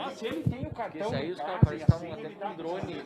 Ah, se ele tem o Porque cartão isso aí em os caras casa parecem e que a estavam senha, até ele com dá um drone.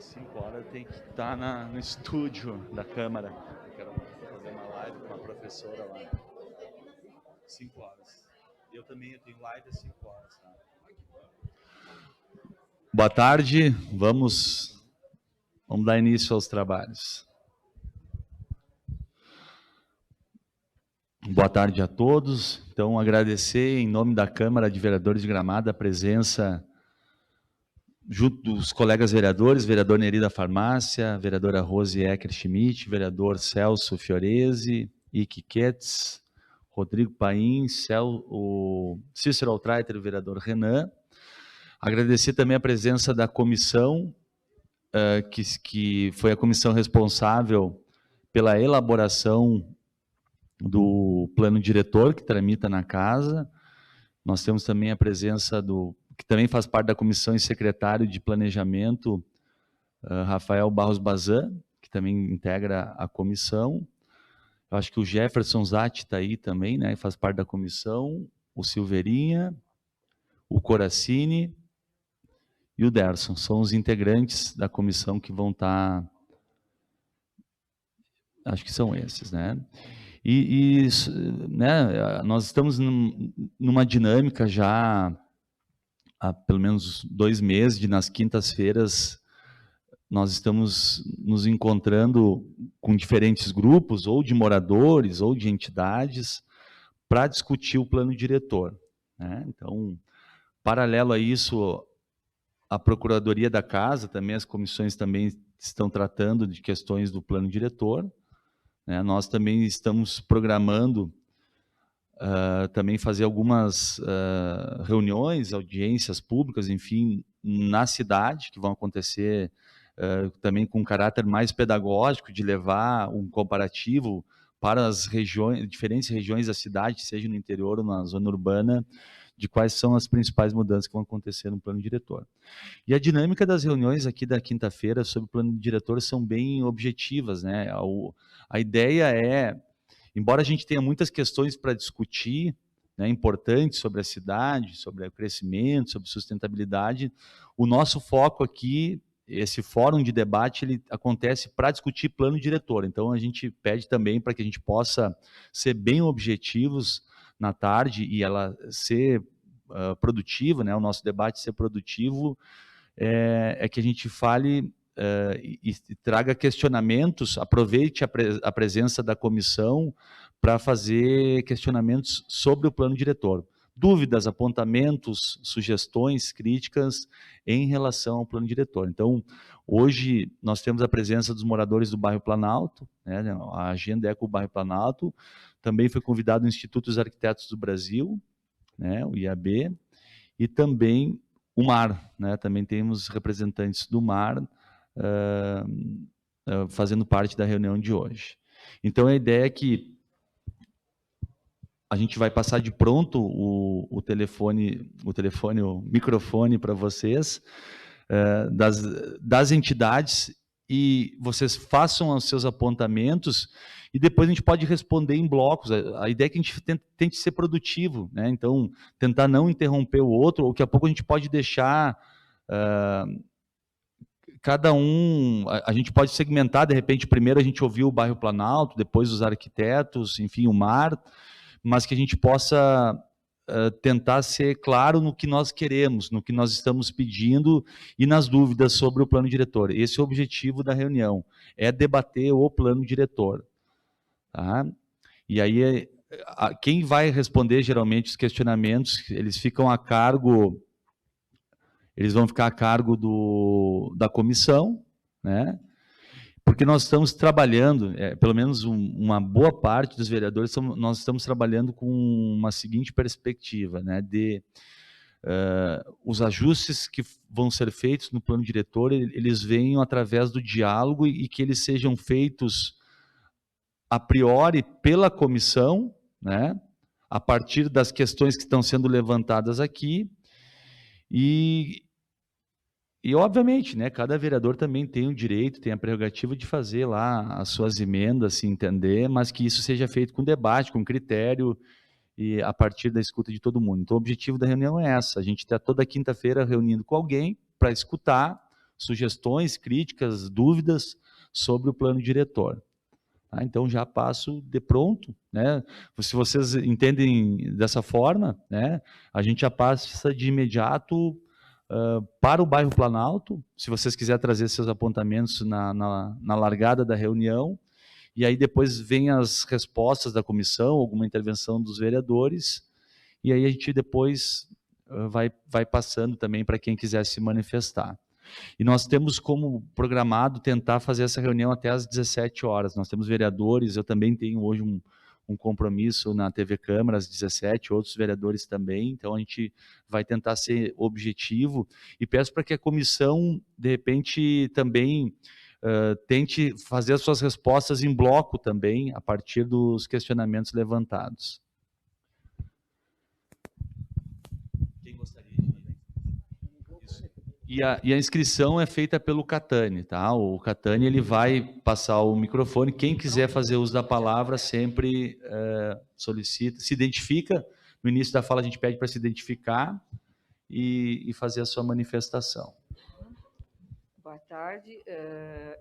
5 horas tem que estar no estúdio da Câmara. Eu quero fazer uma live com uma professora lá. 5 horas. Eu também tenho live às 5 horas. Tá? Boa tarde, vamos dar início aos trabalhos. Boa tarde a todos. Então, agradecer em nome da Câmara de Vereadores de Gramado a presença junto dos colegas vereadores, vereador Neri da Farmácia, vereadora Rose Ecker Schmidt, vereador Celso Fiorese, Ike Ketz, Rodrigo Paim, o Cícero Altraiter, o vereador Renan. Agradecer também a presença da comissão, que foi a comissão responsável pela elaboração do plano diretor que tramita na casa. Nós temos também a presença que também faz parte da comissão e secretário de planejamento, Rafael Barros Bazan, que também integra a comissão. Eu acho que o Jefferson Zatti está aí também, né, faz parte da comissão, o Silveirinha, o Coracini e o Derson. São os integrantes da comissão que vão estar... Acho que são esses, né? Né, nós estamos numa dinâmica já há pelo menos 2 meses, de nas quintas-feiras nós estamos nos encontrando com diferentes grupos, ou de moradores, ou de entidades, para discutir o plano diretor. Né? Então, paralelo a isso, a Procuradoria da Casa, também as comissões também estão tratando de questões do plano diretor. Né? Nós também estamos programando também fazer algumas reuniões, audiências públicas, enfim, na cidade, que vão acontecer também com um caráter mais pedagógico, de levar um comparativo para as regiões, diferentes regiões da cidade, seja no interior ou na zona urbana, de quais são as principais mudanças que vão acontecer no plano diretor. E a dinâmica das reuniões aqui da quinta-feira sobre o plano diretor são bem objetivas, né? A ideia é, embora a gente tenha muitas questões para discutir, né, importantes sobre a cidade, sobre o crescimento, sobre sustentabilidade, o nosso foco aqui, esse fórum de debate, ele acontece para discutir plano diretor. Então, a gente pede também para que a gente possa ser bem objetivos na tarde e ela ser produtiva, né, o nosso debate ser produtivo, é que a gente fale e traga questionamentos, aproveite a presença da comissão para fazer questionamentos sobre o plano diretor. Dúvidas, apontamentos, sugestões, críticas em relação ao plano diretor. Então, hoje nós temos a presença dos moradores do bairro Planalto, né, a agenda é com o bairro Planalto, também foi convidado o Instituto dos Arquitetos do Brasil, né, o IAB, e também o MAR, né, também temos representantes do MAR, fazendo parte da reunião de hoje. Então, a ideia é que a gente vai passar de pronto o microfone para vocês, das entidades, e vocês façam os seus apontamentos, e depois a gente pode responder em blocos. A ideia é que a gente tente ser produtivo, né? Então, tentar não interromper o outro, ou daqui a pouco a gente pode deixar... cada um, a gente pode segmentar, de repente, primeiro a gente ouviu o bairro Planalto, depois os arquitetos, enfim, o MAR, mas que a gente possa tentar ser claro no que nós queremos, no que nós estamos pedindo e nas dúvidas sobre o plano diretor. Esse é o objetivo da reunião, é debater o plano diretor. Tá? E aí, quem vai responder geralmente os questionamentos, eles ficam a cargo... Eles vão ficar a cargo da comissão, né? Porque nós estamos trabalhando, pelo menos uma boa parte dos vereadores, nós estamos trabalhando com uma seguinte perspectiva, né? Os ajustes que vão ser feitos no plano diretor, eles venham através do diálogo e que eles sejam feitos a priori pela comissão, né? A partir das questões que estão sendo levantadas aqui. E obviamente, né, cada vereador também tem o direito, tem a prerrogativa de fazer lá as suas emendas, se entender, mas que isso seja feito com debate, com critério e a partir da escuta de todo mundo. Então, o objetivo da reunião é essa, a gente está toda quinta-feira reunindo com alguém para escutar sugestões, críticas, dúvidas sobre o plano diretor. Tá? Então, já passo de pronto, né? Se vocês entendem dessa forma, né, a gente já passa de imediato para o bairro Planalto, se vocês quiserem trazer seus apontamentos na largada da reunião, e aí depois vem as respostas da comissão, alguma intervenção dos vereadores, e aí a gente depois vai passando também para quem quiser se manifestar. E nós temos como programado tentar fazer essa reunião até às 17 horas. Nós temos vereadores, eu também tenho hoje um compromisso na TV Câmara às 17, outros vereadores também, então a gente vai tentar ser objetivo e peço para que a comissão, de repente, também tente fazer as suas respostas em bloco também, a partir dos questionamentos levantados. Quem gostaria de... E a inscrição é feita pelo Catani, tá? O Catani, ele vai passar o microfone, quem quiser fazer uso da palavra sempre solicita, se identifica, no início da fala a gente pede para se identificar e fazer a sua manifestação. Boa tarde,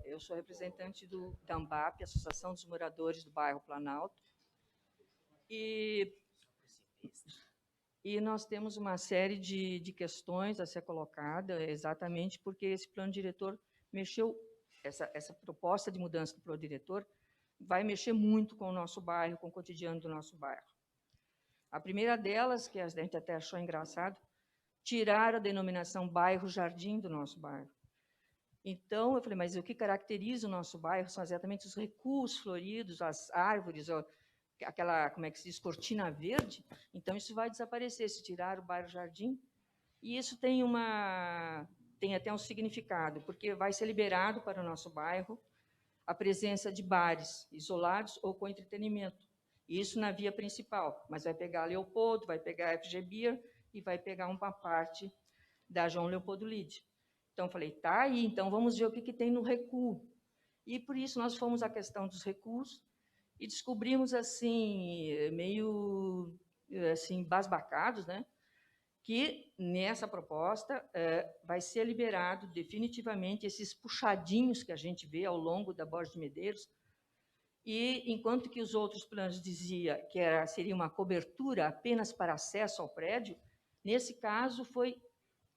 eu sou representante da AMBAP, Associação dos Moradores do Bairro Planalto, e nós temos uma série de questões a ser colocada, exatamente porque esse plano diretor mexeu, essa proposta de mudança do plano diretor vai mexer muito com o nosso bairro, com o cotidiano do nosso bairro. A primeira delas, que a gente até achou engraçado, tirar a denominação bairro Jardim do nosso bairro. Então, eu falei, mas o que caracteriza o nosso bairro são exatamente os recuos floridos, as árvores, aquela, como é que se diz, cortina verde. Então, isso vai desaparecer, se tirar o bairro Jardim. E isso tem até um significado, porque vai ser liberado para o nosso bairro a presença de bares isolados ou com entretenimento. Isso na via principal, mas vai pegar Leopoldo, vai pegar a FG Beer e vai pegar uma parte da João Leopoldo Lide. Então, falei, tá aí, então vamos ver o que tem no recuo. E, por isso, nós fomos à questão dos recuos e descobrimos, assim, meio assim, basbacados, né, que nessa proposta vai ser liberado definitivamente esses puxadinhos que a gente vê ao longo da Borges de Medeiros, e enquanto que os outros planos dizia que seria uma cobertura apenas para acesso ao prédio, nesse caso foi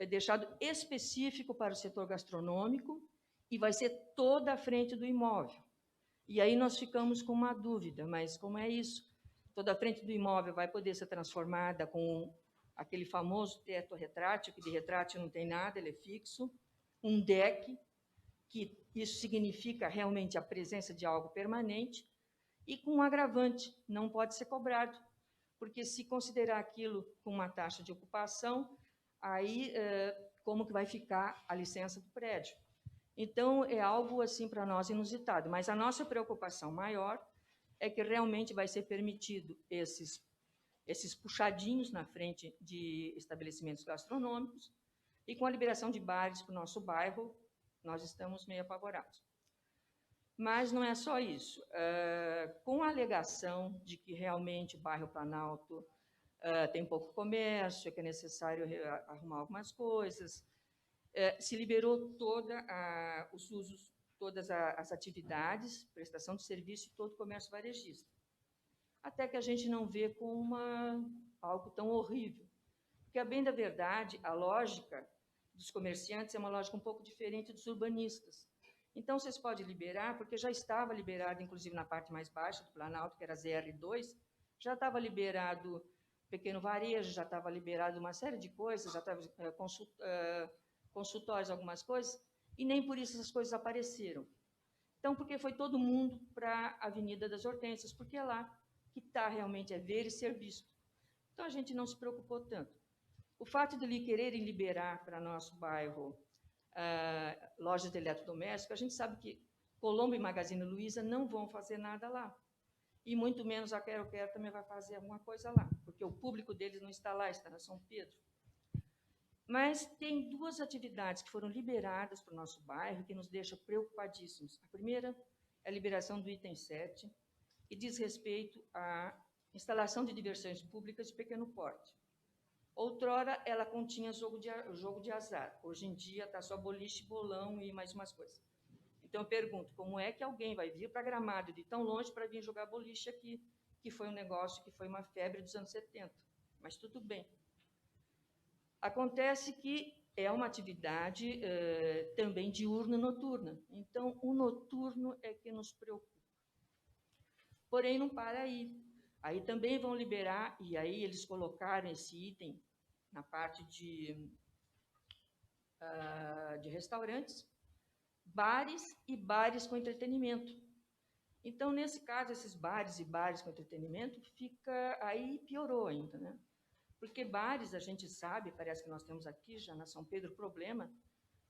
deixado específico para o setor gastronômico e vai ser toda a frente do imóvel. E aí nós ficamos com uma dúvida, mas como é isso? Toda a frente do imóvel vai poder ser transformada com aquele famoso teto retrátil, que de retrátil não tem nada, ele é fixo, um deck, que isso significa realmente a presença de algo permanente, e com um agravante, não pode ser cobrado, porque se considerar aquilo com uma taxa de ocupação, aí como que vai ficar a licença do prédio? Então, é algo assim para nós inusitado, mas a nossa preocupação maior é que realmente vai ser permitido esses puxadinhos na frente de estabelecimentos gastronômicos, e com a liberação de bares para o nosso bairro, nós estamos meio apavorados. Mas não é só isso. Com a alegação de que realmente o bairro Planalto tem pouco comércio, que é necessário arrumar algumas coisas, se liberou os usos, todas as atividades, prestação de serviço e todo o comércio varejista. Até que a gente não vê como algo tão horrível. Porque, a bem da verdade, a lógica dos comerciantes é uma lógica um pouco diferente dos urbanistas. Então, vocês podem liberar, porque já estava liberado, inclusive na parte mais baixa do Planalto, que era ZR2, já estava liberado pequeno varejo, já estava liberado uma série de coisas, já estava consultórios, algumas coisas, e nem por isso essas coisas apareceram. Então, porque foi todo mundo para a Avenida das Hortênsias, porque é lá que está realmente ver e ser visto. Então, a gente não se preocupou tanto. O fato de quererem liberar para nosso bairro lojas de eletrodomésticos, a gente sabe que Colombo e Magazine Luiza não vão fazer nada lá. E muito menos a Quero Quero também vai fazer alguma coisa lá, porque o público deles não está lá, está na São Pedro. Mas tem duas atividades que foram liberadas para o nosso bairro que nos deixam preocupadíssimos. A primeira é a liberação do item 7, que diz respeito à instalação de diversões públicas de pequeno porte. Outrora, ela continha jogo de azar. Hoje em dia, está só boliche, bolão e mais umas coisas. Então, eu pergunto, como é que alguém vai vir para Gramado de tão longe para vir jogar boliche aqui, que foi um negócio, que foi uma febre dos anos 70. Mas tudo bem. Acontece que é uma atividade também diurna e noturna. Então, o noturno é que nos preocupa. Porém, não para aí. Aí também vão liberar, e aí eles colocaram esse item na parte de restaurantes, bares e bares com entretenimento. Então, nesse caso, esses bares e bares com entretenimento, aí piorou ainda, né? Porque bares, a gente sabe, parece que nós temos aqui já na São Pedro problema,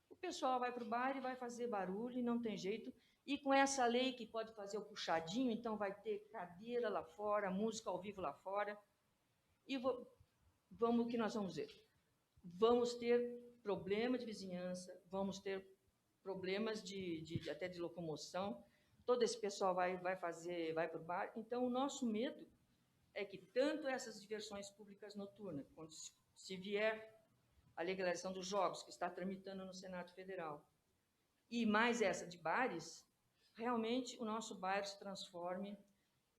o pessoal vai para o bar e vai fazer barulho e não tem jeito. E com essa lei que pode fazer o puxadinho, então vai ter cadeira lá fora, música ao vivo lá fora. E vamos, o que nós vamos ver? Vamos ter problema de vizinhança, vamos ter problemas até de locomoção. Todo esse pessoal vai para o bar. Então, o nosso medo é que tanto essas diversões públicas noturnas, quando se vier a legalização dos jogos, que está tramitando no Senado Federal, e mais essa de bares, realmente o nosso bairro se transforme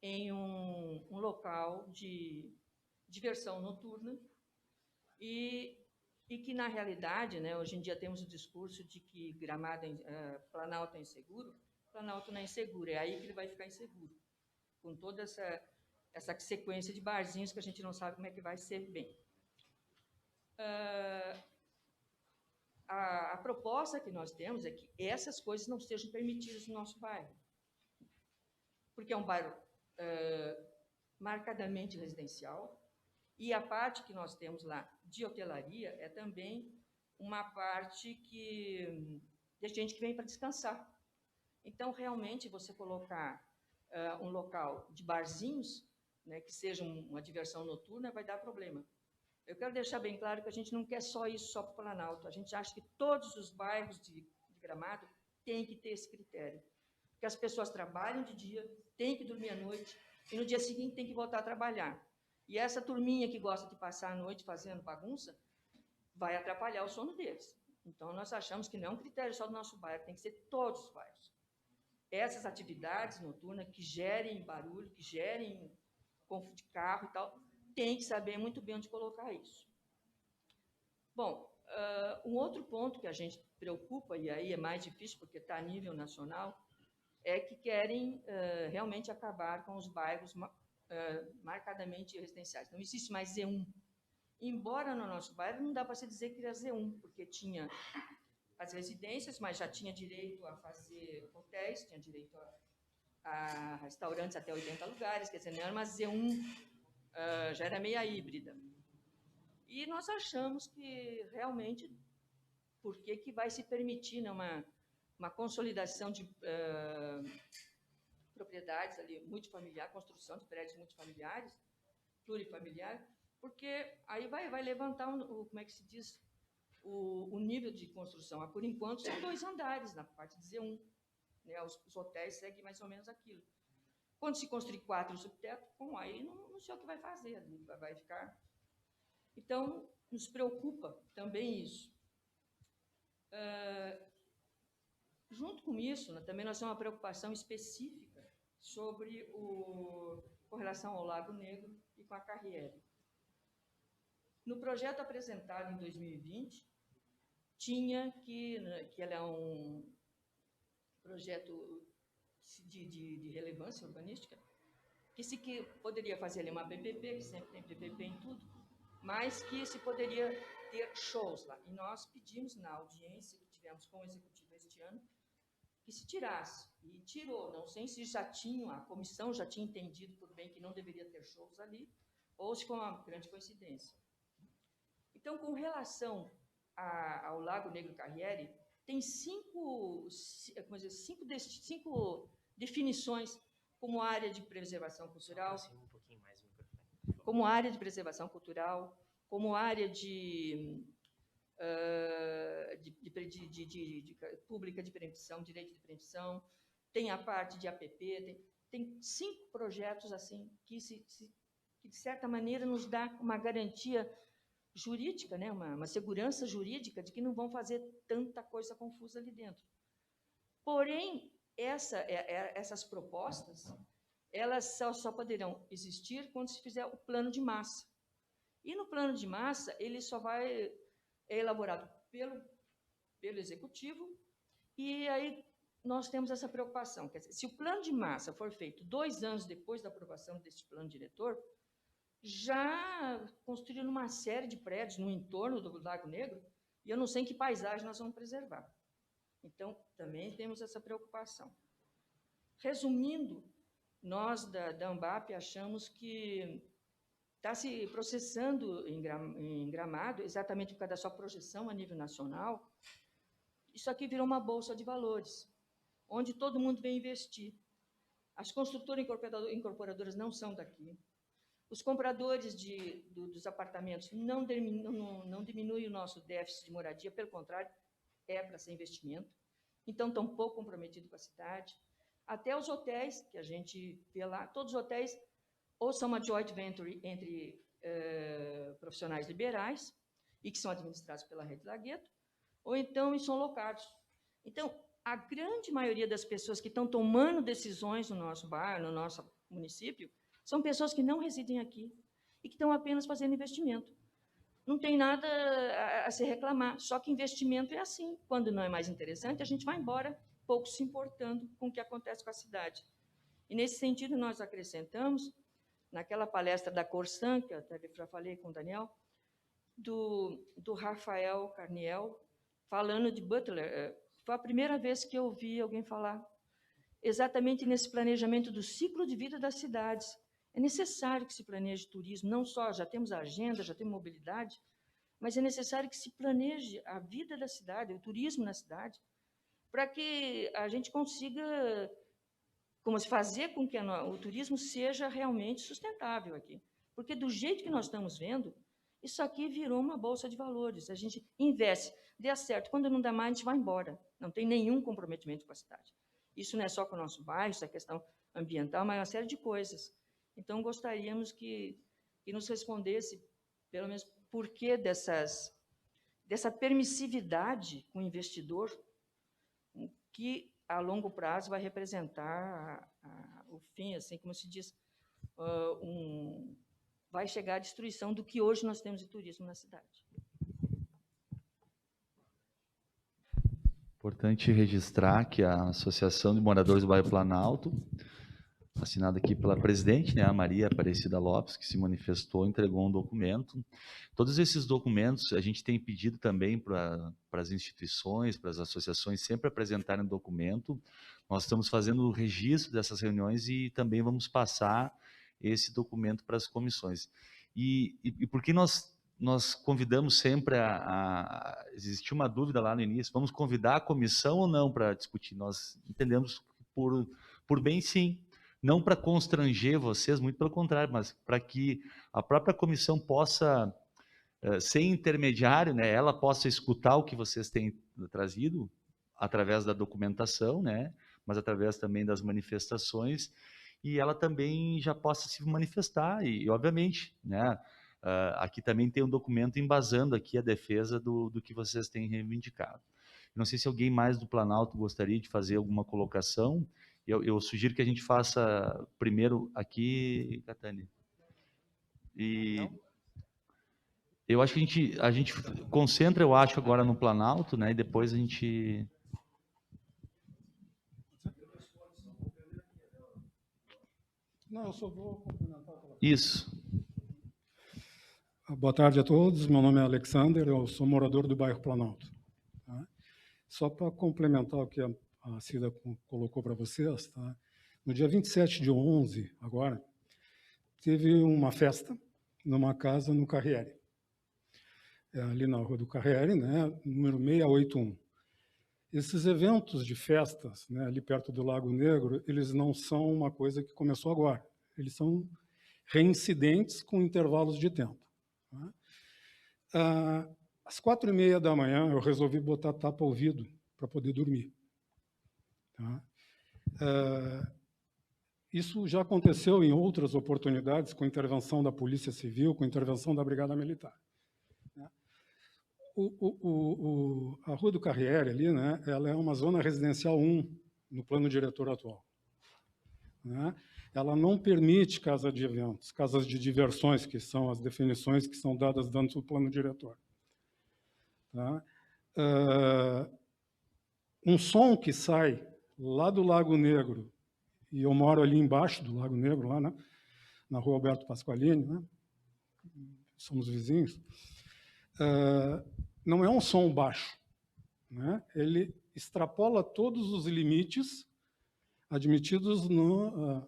em um local de diversão noturna e que, na realidade, né, hoje em dia temos o discurso de que Planalto é inseguro. Planalto não é inseguro, é aí que ele vai ficar inseguro, com toda essa sequência de barzinhos que a gente não sabe como é que vai ser bem. A proposta que nós temos é que essas coisas não sejam permitidas no nosso bairro, porque é um bairro marcadamente residencial, e a parte que nós temos lá de hotelaria é também uma parte de gente que vem para descansar. Então, realmente, você colocar um local de barzinhos, né, que seja uma diversão noturna, vai dar problema. Eu quero deixar bem claro que a gente não quer só isso só para o Planalto. A gente acha que todos os bairros de Gramado têm que ter esse critério. Porque as pessoas trabalham de dia, têm que dormir à noite, e no dia seguinte tem que voltar a trabalhar. E essa turminha que gosta de passar a noite fazendo bagunça, vai atrapalhar o sono deles. Então, nós achamos que não é um critério só do nosso bairro, tem que ser todos os bairros. Essas atividades noturnas que gerem barulho, que gerem conforto de carro e tal, tem que saber muito bem onde colocar isso. Bom, um outro ponto que a gente preocupa, e aí é mais difícil porque está a nível nacional, é que querem realmente acabar com os bairros marcadamente residenciais. Não existe mais Z1. Embora no nosso bairro não dá para se dizer que era Z1, porque tinha as residências, mas já tinha direito a fazer hotéis, tinha direito a restaurantes até 80 lugares, quer dizer, não era uma Z1, já era meia híbrida. E nós achamos que realmente, por que vai se permitir, né, uma consolidação de propriedades ali multifamiliar, construção de prédios multifamiliares, plurifamiliares, porque aí vai levantar, como é que se diz, o nível de construção. Por enquanto, são 2 andares na parte de Z1. Né, os hotéis seguem mais ou menos aquilo. Quando se construir 4 subteto, bom, aí não sei o que vai fazer, vai ficar. Então, nos preocupa também isso. Junto com isso, né, também nós temos uma preocupação específica com relação ao Lago Negro e com a Carriere. No projeto apresentado em 2020, tinha que ela é um projeto de relevância urbanística, que poderia fazer ali uma PPP, que sempre tem PPP em tudo, mas que se poderia ter shows lá. E nós pedimos na audiência que tivemos com o Executivo este ano, que se tirasse. E tirou. Não sei se a comissão já tinha entendido por bem que não deveria ter shows ali, ou se foi uma grande coincidência. Então, com relação ao Lago Negro Carriere, tem 5 definições como área de preservação cultural, como área de preservação cultural, como área pública de preempção, direito de preempção, tem a parte de APP, tem 5 projetos assim que de certa maneira nos dá uma garantia jurídica, né, uma segurança jurídica de que não vão fazer tanta coisa confusa ali dentro. Porém, essas propostas, elas só poderão existir quando se fizer o plano de massa. E no plano de massa, ele só é elaborado pelo executivo, e aí nós temos essa preocupação. Quer dizer, se o plano de massa for feito 2 anos depois da aprovação deste plano diretor, já construíram uma série de prédios no entorno do Lago Negro, e eu não sei em que paisagem nós vamos preservar. Então, também temos essa preocupação. Resumindo, nós da ANBAP achamos que está se processando em Gramado, exatamente por causa da sua projeção a nível nacional. Isso aqui virou uma bolsa de valores, onde todo mundo vem investir. As construtoras incorporadoras não são daqui. Os compradores dos apartamentos não diminuem o nosso déficit de moradia, pelo contrário, é para ser investimento. Então, estão pouco comprometidos com a cidade. Até os hotéis, que a gente vê lá, todos os hotéis ou são uma joint venture entre profissionais liberais e que são administrados pela Rede Lagueto, ou então são locados. Então, a grande maioria das pessoas que estão tomando decisões no nosso bairro, no nosso município, são pessoas que não residem aqui e que estão apenas fazendo investimento. Não tem nada a se reclamar, só que investimento é assim. Quando não é mais interessante, a gente vai embora, pouco se importando com o que acontece com a cidade. E, nesse sentido, nós acrescentamos, naquela palestra da Corsan, que eu até já falei com o Daniel, do Rafael Carniel, falando de Butler. Foi a primeira vez que eu ouvi alguém falar exatamente nesse planejamento do ciclo de vida das cidades. É necessário que se planeje turismo, não só já temos a agenda, já temos mobilidade, mas é necessário que se planeje a vida da cidade, o turismo na cidade, para que a gente consiga fazer com que o turismo seja realmente sustentável aqui. Porque do jeito que nós estamos vendo, isso aqui virou uma bolsa de valores. A gente investe, dê certo. Quando não dá mais, a gente vai embora. Não tem nenhum comprometimento com a cidade. Isso não é só com o nosso bairro, isso é questão ambiental, mas é uma série de coisas. Então, gostaríamos que nos respondesse, pelo menos, por que dessa permissividade com o investidor, que a longo prazo vai representar o fim, assim como se diz, vai chegar à destruição do que hoje nós temos de turismo na cidade. Importante registrar que a Associação de Moradores do Bairro Planalto, assinada aqui pela presidente, né, a Maria Aparecida Lopes, que se manifestou, entregou um documento. Todos esses documentos a gente tem pedido também para as instituições, para as associações sempre apresentarem um documento. Nós estamos fazendo o registro dessas reuniões e também vamos passar esse documento para as comissões. E por que nós convidamos sempre existia uma dúvida lá no início, vamos convidar a comissão ou não para discutir? Nós entendemos por bem sim, não para constranger vocês, muito pelo contrário, mas para que a própria comissão possa ser intermediário, né, ela possa escutar o que vocês têm trazido através da documentação, né, mas através também das manifestações, e ela também já possa se manifestar, e obviamente, né, aqui também tem um documento embasando aqui a defesa do que vocês têm reivindicado. Não sei se alguém mais do Planalto gostaria de fazer alguma colocação. Eu sugiro que a gente faça primeiro aqui, Catani. E eu acho que a gente concentra, eu acho, agora no Planalto, né? E depois a gente... Não, eu só vou complementar. Isso. Boa tarde a todos, meu nome é Alexander, eu sou morador do bairro Planalto. Tá? Só para complementar o que a Cida colocou para vocês, tá? No dia 27/11, agora, teve uma festa numa casa no Carriere, ali na rua do Carriere, né, número 681. Esses eventos de festas, né, ali perto do Lago Negro, eles não são uma coisa que começou agora, eles são reincidentes com intervalos de tempo. Tá? Às 4h30 da manhã, eu resolvi botar tapa-ouvido para poder dormir. Tá? Isso já aconteceu em outras oportunidades, com intervenção da Polícia Civil, com intervenção da Brigada Militar. A Rua do Carriere ali, né, ela é uma zona residencial 1 no plano diretor atual. Né? Ela não permite casa de eventos, casas de diversões, que são as definições que são dadas dentro do plano diretor. Tá? Um som que sai lá do Lago Negro, e eu moro ali embaixo do Lago Negro, lá, né, na Rua Alberto Pasqualini, né, somos vizinhos, não é um som baixo, né? Ele extrapola todos os limites admitidos no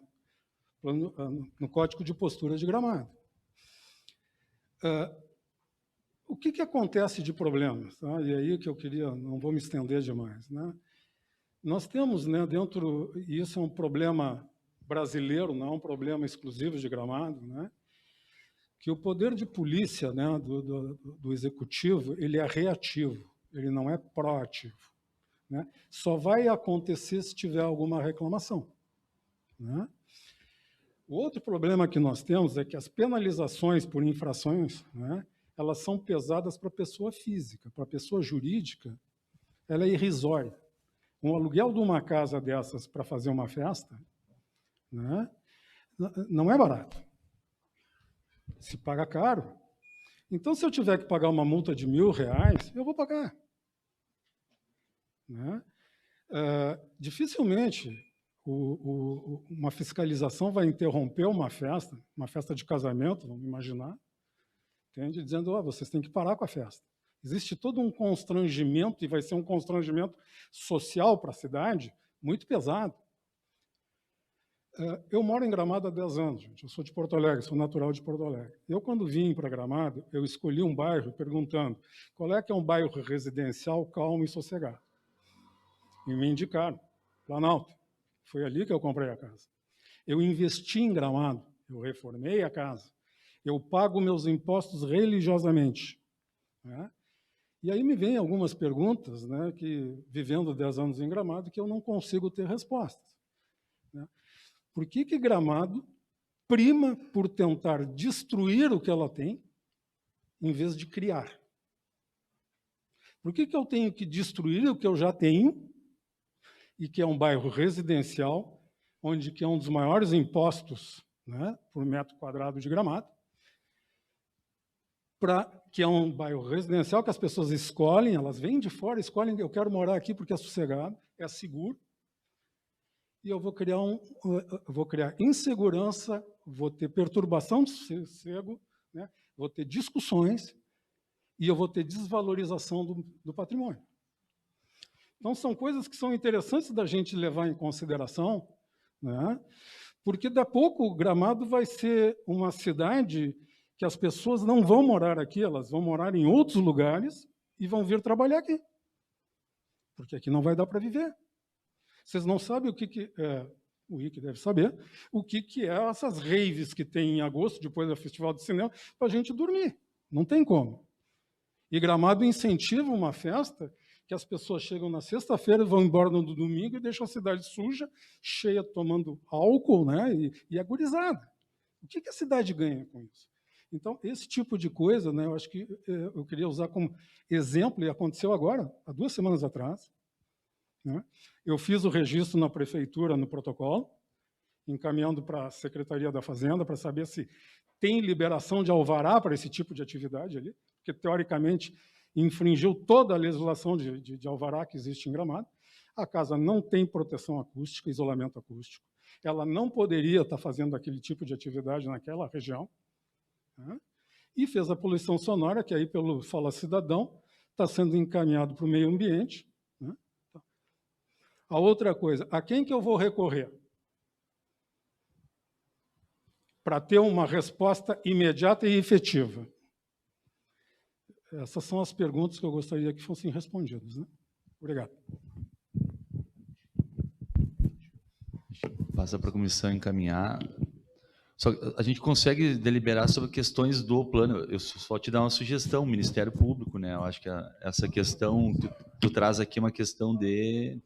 Código de Postura de Gramado. O que acontece de problemas? Tá? E aí que eu queria, não vou me estender demais. Né? Nós temos, né, dentro, e isso é um problema brasileiro, não é um problema exclusivo de Gramado, né? Que o poder de polícia, né, do executivo, ele é reativo, ele não é proativo. Né? Só vai acontecer se tiver alguma reclamação. Né? O outro problema que nós temos é que as penalizações por infrações, né, elas são pesadas para a pessoa física. Para a pessoa jurídica, ela é irrisória. Um aluguel de uma casa dessas para fazer uma festa, né, não é barato. Se paga caro. Então, se eu tiver que pagar uma multa de R$1.000, eu vou pagar. Né? Dificilmente uma fiscalização vai interromper uma festa de casamento, vamos imaginar, entende? Dizendo, vocês têm que parar com a festa. Existe todo um constrangimento, e vai ser um constrangimento social para a cidade, muito pesado. Eu moro em Gramado há 10 anos, gente. Eu sou de Porto Alegre, sou natural de Porto Alegre. Eu, quando vim para Gramado, eu escolhi um bairro perguntando qual é que é um bairro residencial calmo e sossegado. E me indicaram, Planalto. Foi ali que eu comprei a casa. Eu investi em Gramado, eu reformei a casa, eu pago meus impostos religiosamente. Né? E aí me vêm algumas perguntas, né, que, vivendo 10 anos em Gramado, que eu não consigo ter respostas. Né? Por que Gramado prima por tentar destruir o que ela tem, em vez de criar? Por que eu tenho que destruir o que eu já tenho, e que é um bairro residencial, onde que é um dos maiores impostos, né, por metro quadrado de Gramado, que é um bairro residencial que as pessoas escolhem, elas vêm de fora, escolhem, eu quero morar aqui porque é sossegado, é seguro, e eu vou criar insegurança, vou ter perturbação de sossego, né, vou ter discussões, e eu vou ter desvalorização do patrimônio. Então, são coisas que são interessantes da gente levar em consideração, né? Porque, daqui a pouco, Gramado vai ser uma cidade que as pessoas não vão morar aqui, elas vão morar em outros lugares e vão vir trabalhar aqui. Porque aqui não vai dar para viver. Vocês não sabem o Ike deve saber, o que é essas raves que tem em agosto, depois do Festival de Cinema, para a gente dormir. Não tem como. E Gramado incentiva uma festa que as pessoas chegam na sexta-feira, vão embora no domingo e deixam a cidade suja, cheia, tomando álcool, né, e agorizada. O que a cidade ganha com isso? Então, esse tipo de coisa, né, eu acho que eu queria usar como exemplo, e aconteceu agora, há 2 semanas atrás. Né, eu fiz o registro na prefeitura, no protocolo, encaminhando para a Secretaria da Fazenda, para saber se tem liberação de alvará para esse tipo de atividade ali, porque, teoricamente, infringiu toda a legislação de alvará que existe em Gramado. A casa não tem proteção acústica, isolamento acústico. Ela não poderia estar fazendo aquele tipo de atividade naquela região. Né? E fez a poluição sonora, que aí, pelo Fala Cidadão, está sendo encaminhado para o meio ambiente. Né? A outra coisa, a quem que eu vou recorrer? Para ter uma resposta imediata e efetiva. Essas são as perguntas que eu gostaria que fossem respondidas. Né? Obrigado. Passa para a comissão encaminhar. Só a gente consegue deliberar sobre questões do plano. Eu só te dar uma sugestão, Ministério Público, né? Eu acho que essa questão, tu traz aqui uma questão de...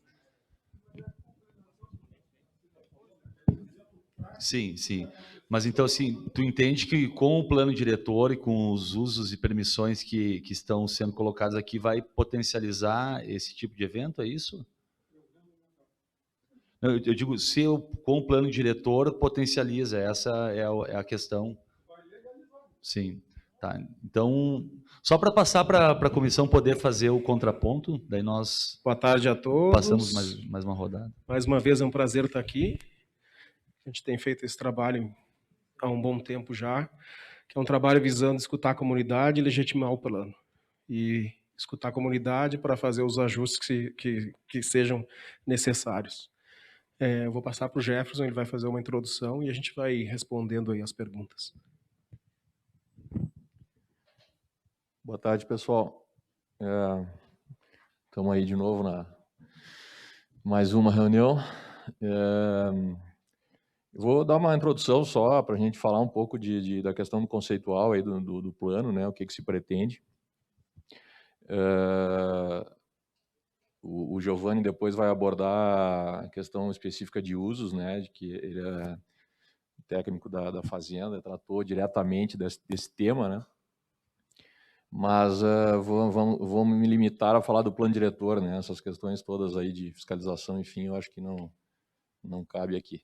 Sim, sim. Mas então, assim, tu entende que com o plano diretor e com os usos e permissões que estão sendo colocados aqui, vai potencializar esse tipo de evento, é isso? Não, eu digo, se com o plano diretor potencializa, essa é a questão. Sim, tá. Então, só para passar para a comissão poder fazer o contraponto, daí nós Boa tarde a todos. passamos mais uma rodada. Mais uma vez é um prazer estar aqui. A gente tem feito esse trabalho há um bom tempo já, que é um trabalho visando escutar a comunidade e legitimar o plano. E escutar a comunidade para fazer os ajustes que sejam necessários. Eu vou passar para o Jefferson, ele vai fazer uma introdução e a gente vai respondendo aí as perguntas. Boa tarde, pessoal. Estamos aí de novo na mais uma reunião. Vou dar uma introdução só para a gente falar um pouco da questão do conceitual aí do plano, né? O que se pretende. O Giovanni depois vai abordar a questão específica de usos, né? De que ele é técnico da Fazenda, tratou diretamente desse tema, né? Mas vou me limitar a falar do plano diretor, né? Essas questões todas aí de fiscalização, enfim, eu acho que não cabe aqui.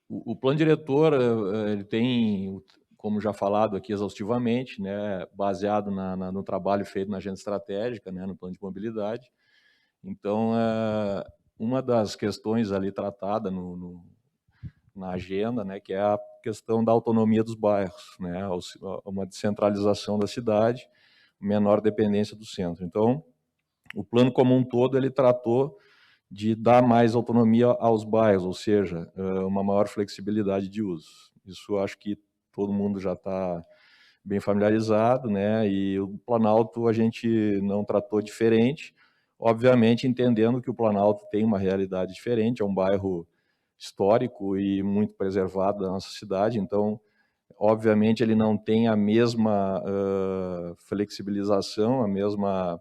O plano diretor, ele tem, como já falado aqui exaustivamente, né, baseado no trabalho feito na agenda estratégica, né, no plano de mobilidade. Então, uma das questões ali tratada na agenda, né, que é a questão da autonomia dos bairros, né, uma descentralização da cidade, menor dependência do centro. Então, o plano como um todo, ele tratou de dar mais autonomia aos bairros, ou seja, uma maior flexibilidade de uso. Isso acho que todo mundo já está bem familiarizado, né, e o Planalto a gente não tratou diferente, obviamente entendendo que o Planalto tem uma realidade diferente, é um bairro histórico e muito preservado da nossa cidade, então, obviamente, ele não tem a mesma flexibilização, a mesma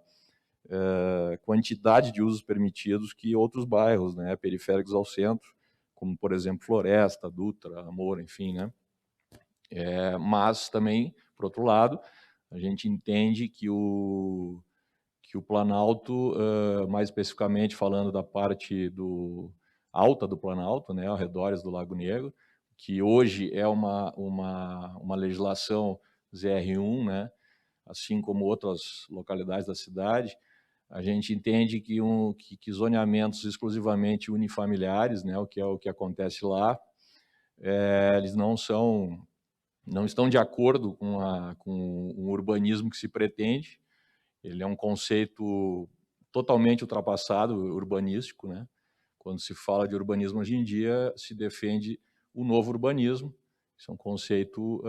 quantidade de usos permitidos que outros bairros, né, periféricos ao centro, como, por exemplo, Floresta, Dutra, Amor, enfim, né. Mas também, por outro lado, a gente entende que o Planalto, mais especificamente falando da parte alta do Planalto, né, arredores do Lago Negro, que hoje é uma legislação ZR1, né, assim como outras localidades da cidade, a gente entende que zoneamentos exclusivamente unifamiliares, né, o que acontece lá, eles não estão de acordo com o urbanismo que se pretende. Ele é um conceito totalmente ultrapassado, urbanístico, né? Quando se fala de urbanismo hoje em dia, se defende o novo urbanismo. Isso é um conceito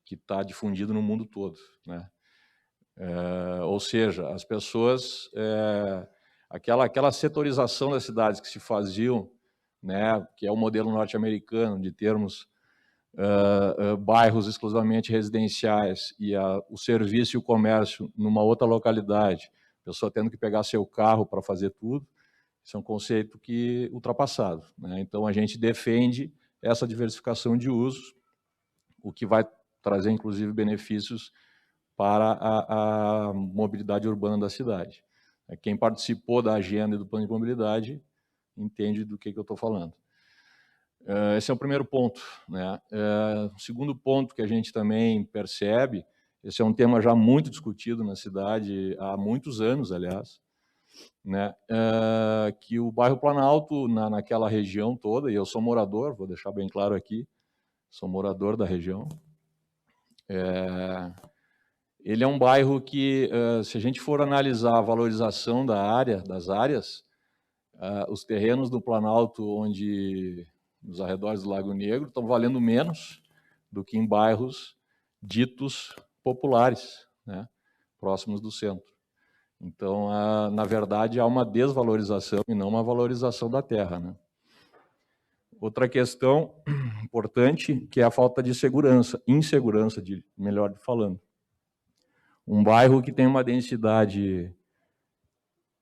que está difundido no mundo todo, né? Ou seja, as pessoas, aquela setorização das cidades que se faziam, né, que é o modelo norte-americano de termos bairros exclusivamente residenciais e o serviço e o comércio numa outra localidade, a pessoa tendo que pegar seu carro para fazer tudo, isso é um conceito ultrapassado, né? Então, a gente defende essa diversificação de usos, o que vai trazer, inclusive, benefícios para a mobilidade urbana da cidade. Quem participou da agenda e do plano de mobilidade entende do que eu estou falando. Esse é o primeiro ponto, né? O segundo ponto que a gente também percebe, esse é um tema já muito discutido na cidade há muitos anos, aliás, né? Que o bairro Planalto, naquela região toda, e eu sou morador, vou deixar bem claro aqui, sou morador da região, ele é um bairro que, se a gente for analisar a valorização das áreas, os terrenos do Planalto, nos arredores do Lago Negro, estão valendo menos do que em bairros ditos populares, né, próximos do centro. Então, na verdade, há uma desvalorização e não uma valorização da terra, né? Outra questão importante, que é a falta de insegurança, melhor falando. Um bairro que tem uma densidade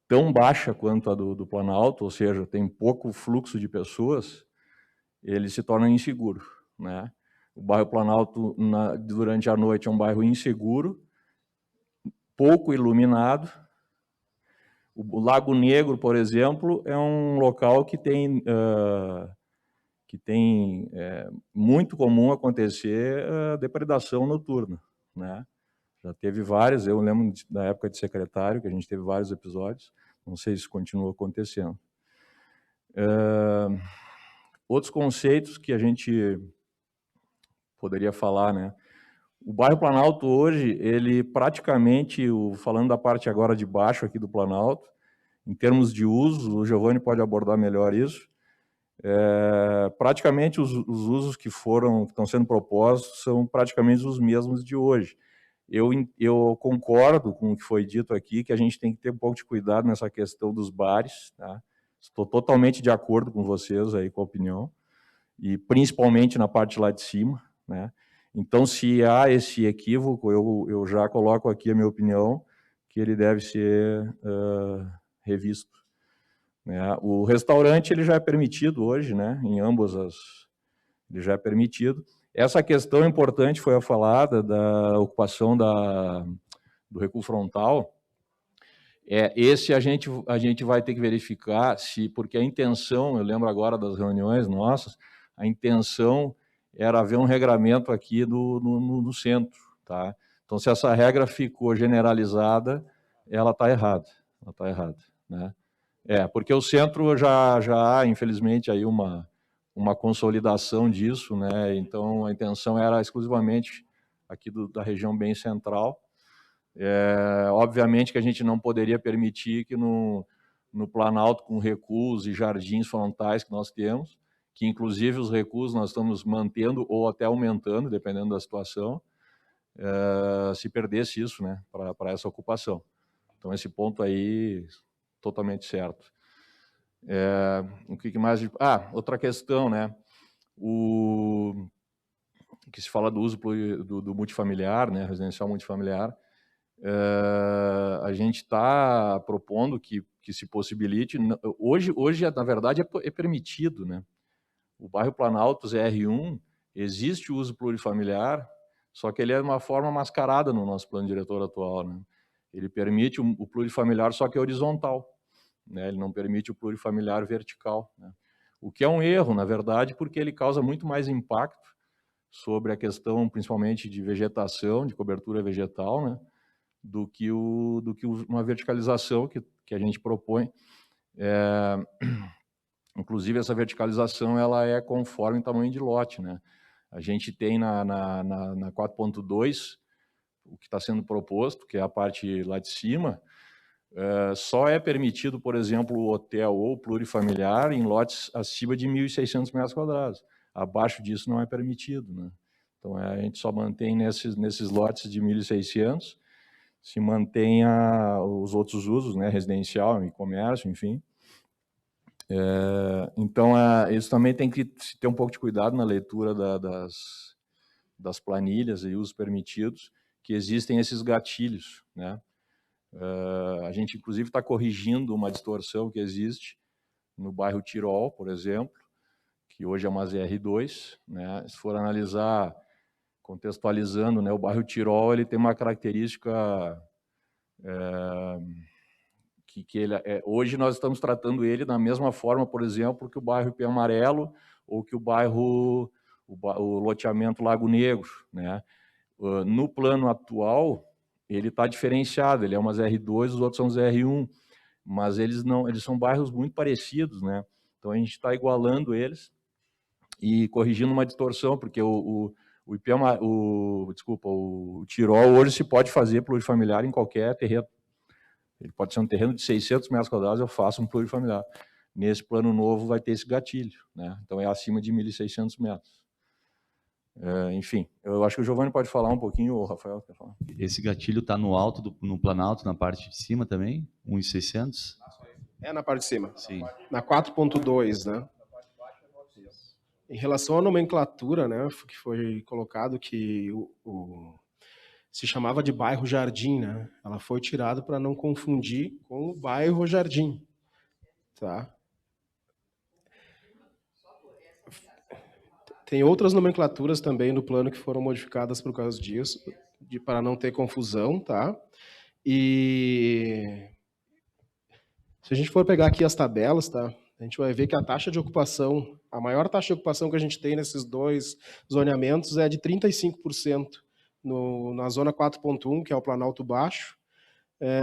tão baixa quanto a do Planalto, ou seja, tem pouco fluxo de pessoas, ele se torna inseguro, né? O bairro Planalto, durante a noite, é um bairro inseguro, pouco iluminado. O Lago Negro, por exemplo, é um local que tem muito comum acontecer depredação noturna, né? Já teve várias, eu lembro da época de secretário, que a gente teve vários episódios, não sei se continua acontecendo. Outros conceitos que a gente poderia falar, né? O bairro Planalto hoje, ele praticamente, falando da parte agora de baixo aqui do Planalto, em termos de uso, o Giovanni pode abordar melhor isso, praticamente os usos que estão sendo propostos são praticamente os mesmos de hoje. Eu concordo com o que foi dito aqui, que a gente tem que ter um pouco de cuidado nessa questão dos bares, tá? Estou totalmente de acordo com vocês aí, com a opinião, e principalmente na parte lá de cima, né? Então, se há esse equívoco, eu já coloco aqui a minha opinião, que ele deve ser revisto. Né? O restaurante ele já é permitido hoje, né? Em ambas ele já é permitido. Essa questão importante foi a falada da ocupação do recuo frontal. Esse a gente vai ter que verificar porque a intenção, eu lembro agora das reuniões nossas, a intenção era haver um regramento aqui no centro, tá? Então, se essa regra ficou generalizada, ela está errada, né? Porque o centro já há, infelizmente, aí uma consolidação disso, né? Então, a intenção era exclusivamente aqui da região bem central. Obviamente que a gente não poderia permitir que no Planalto, com recuos e jardins frontais que nós temos, que inclusive os recuos nós estamos mantendo ou até aumentando, dependendo da situação, se perdesse isso, né, para essa ocupação. Então, esse ponto aí, totalmente certo. O que mais? Outra questão, né, que se fala do uso do multifamiliar, né, residencial multifamiliar, a gente está propondo que se possibilite. Hoje, na verdade, é permitido, né? O bairro Planalto, ZR1, existe o uso plurifamiliar, só que ele é de uma forma mascarada no nosso plano diretor atual, né? Ele permite o plurifamiliar, só que é horizontal, né? Ele não permite o plurifamiliar vertical, né? O que é um erro, na verdade, porque ele causa muito mais impacto sobre a questão, principalmente, de vegetação, de cobertura vegetal, né? Do que uma verticalização que a gente propõe. Inclusive, essa verticalização ela é conforme o tamanho de lote, né? A gente tem na 4.2, o que está sendo proposto, que é a parte lá de cima, só é permitido, por exemplo, o hotel ou plurifamiliar em lotes acima de 1.600 metros quadrados. Abaixo disso não é permitido, né? Então, a gente só mantém nesses lotes de 1.600, se mantenha os outros usos, né, residencial e comércio, enfim. Então, isso também tem que se ter um pouco de cuidado na leitura das planilhas e usos permitidos, que existem esses gatilhos, né? A gente, inclusive, está corrigindo uma distorção que existe no bairro Tirol, por exemplo, que hoje é uma ZR2, né? Se for analisar, contextualizando, né, o bairro Tirol ele tem uma característica que ele hoje nós estamos tratando ele da mesma forma, por exemplo, que o bairro Ipê Amarelo ou que o loteamento Lago Negro, né? No plano atual ele está diferenciado, ele é uma ZR2, os outros são ZR1, mas eles são bairros muito parecidos, né? Então a gente está igualando eles e corrigindo uma distorção, porque o Tirol hoje se pode fazer plurifamiliar em qualquer terreno. Ele pode ser um terreno de 600 metros quadrados, eu faço um plurifamiliar. Nesse plano novo vai ter esse gatilho, né? Então é acima de 1.600 metros. Enfim, eu acho que o Giovanni pode falar um pouquinho, o Rafael quer falar. Esse gatilho está no alto, no Planalto, na parte de cima também? 1.600? Na parte de cima. Sim. Na 4.2, né? Em relação à nomenclatura, né, que foi colocado que se chamava de bairro Jardim, né? Ela foi tirada para não confundir com o bairro Jardim, tá? Tem outras nomenclaturas também no plano que foram modificadas por causa disso, para não ter confusão, tá? E se a gente for pegar aqui as tabelas, tá? A gente vai ver que a taxa de ocupação, a maior taxa de ocupação que a gente tem nesses dois zoneamentos é de 35% na zona 4.1, que é o Planalto Baixo,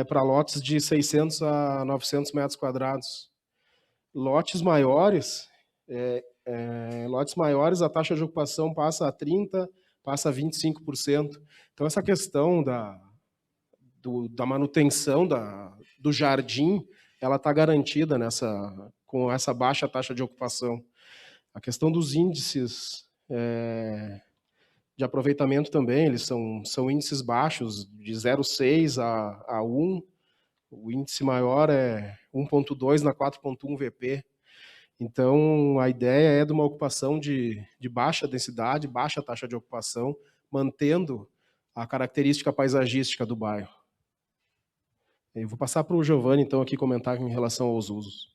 para lotes de 600 a 900 metros quadrados. Lotes maiores, a taxa de ocupação passa a 30%, passa a 25%. Então, essa questão da manutenção do jardim, ela está garantida com essa baixa taxa de ocupação. A questão dos índices de aproveitamento também, eles são índices baixos, de 0,6 a 1. O índice maior é 1,2 na 4,1 VP. Então, a ideia é de uma ocupação de baixa densidade, baixa taxa de ocupação, mantendo a característica paisagística do bairro. Eu vou passar para o Giovanni, então, aqui comentar em relação aos usos.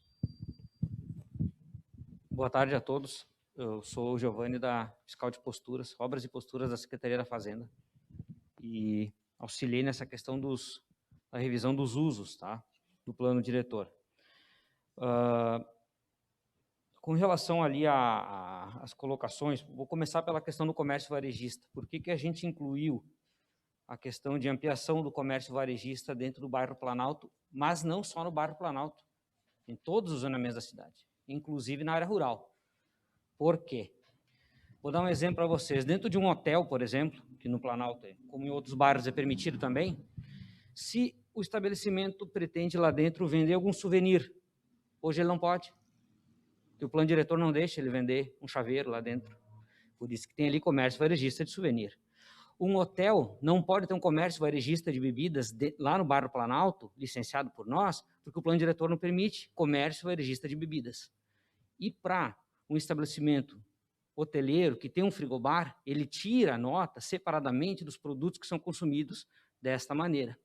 Boa tarde a todos. Eu sou o Giovanni, da Fiscal de Posturas, Obras e Posturas da Secretaria da Fazenda, e auxiliei nessa questão da revisão dos usos, tá, do plano diretor. Com relação ali às colocações, vou começar pela questão do comércio varejista. Por que a gente incluiu a questão de ampliação do comércio varejista dentro do bairro Planalto, mas não só no bairro Planalto, em todos os zonamentos da cidade, inclusive na área rural? Por quê? Vou dar um exemplo para vocês. Dentro de um hotel, por exemplo, que no Planalto, como em outros bairros é permitido também, se o estabelecimento pretende lá dentro vender algum souvenir, hoje ele não pode, porque o plano diretor não deixa ele vender um chaveiro lá dentro. Por isso que tem ali comércio varejista de souvenir. Um hotel não pode ter um comércio varejista de bebidas lá no bairro Planalto, licenciado por nós, porque o plano diretor não permite comércio varejista de bebidas. E para um estabelecimento hoteleiro que tem um frigobar, ele tira a nota separadamente dos produtos que são consumidos desta maneira,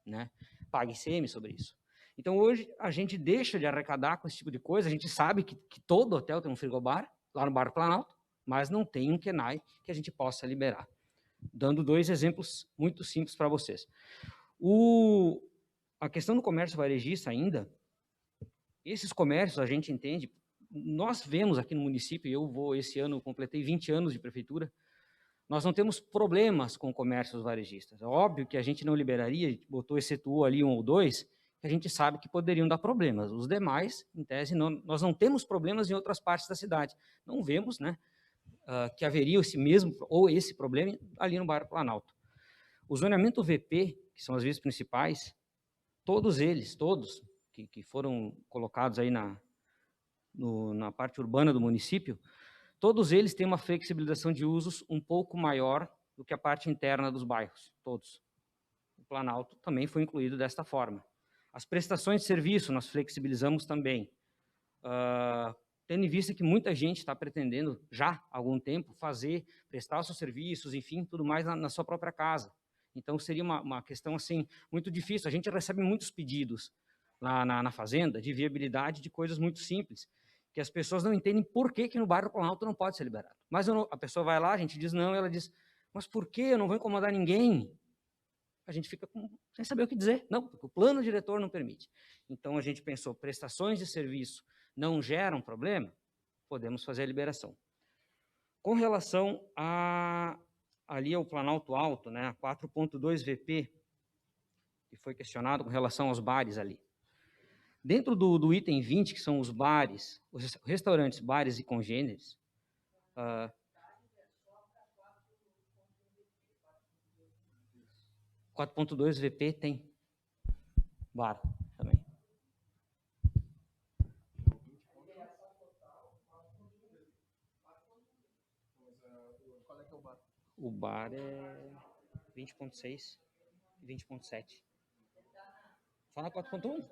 né? Paga ICM sobre isso. Então, hoje, a gente deixa de arrecadar com esse tipo de coisa. A gente sabe que todo hotel tem um frigobar, lá no bairro Planalto, mas não tem um KENAI que a gente possa liberar. Dando dois exemplos muito simples para vocês. A questão do comércio varejista ainda, esses comércios a gente entende, nós vemos aqui no município, esse ano, completei 20 anos de prefeitura, nós não temos problemas com comércios varejistas. É óbvio que a gente não liberaria, excetuou ali um ou dois, que a gente sabe que poderiam dar problemas. Os demais, em tese, nós não temos problemas em outras partes da cidade. Não vemos, né, que haveria esse problema ali no bairro Planalto. O zoneamento VP, que são as vias principais, todos que foram colocados aí na parte urbana do município, todos eles têm uma flexibilização de usos um pouco maior do que a parte interna dos bairros, todos. O Planalto também foi incluído desta forma. As prestações de serviço nós flexibilizamos também, tendo em vista que muita gente está pretendendo, já há algum tempo, prestar os seus serviços, enfim, tudo mais na sua própria casa. Então, seria uma questão, assim, muito difícil. A gente recebe muitos pedidos lá na Fazenda de viabilidade de coisas muito simples, que as pessoas não entendem por que no bairro Planalto não pode ser liberado. Mas a pessoa vai lá, a gente diz não, ela diz, mas por que? Eu não vou incomodar ninguém. A gente fica sem saber o que dizer. Não, porque o plano diretor não permite. Então, a gente pensou, prestações de serviço não geram problema, podemos fazer a liberação. Com relação ali ao Planalto Alto, né, 4.2 VP, que foi questionado com relação aos bares ali. Dentro do item 20, que são os bares, os restaurantes, bares e congêneres, 4.2 VP tem bar também. O bar é 20.6 e 20.7. Só na 4.1?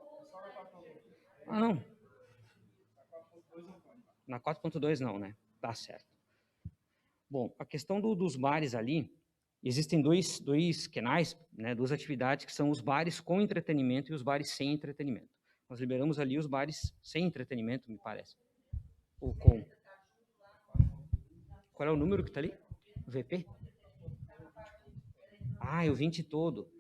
Ah, não. Na 4.2 não, né? Tá certo. Bom, a questão dos bares ali, existem dois canais, né, duas atividades, que são os bares com entretenimento e os bares sem entretenimento. Nós liberamos ali os bares sem entretenimento, me parece. Ou com. Qual é o número que está ali? O VP? Ah, é o 20 todo.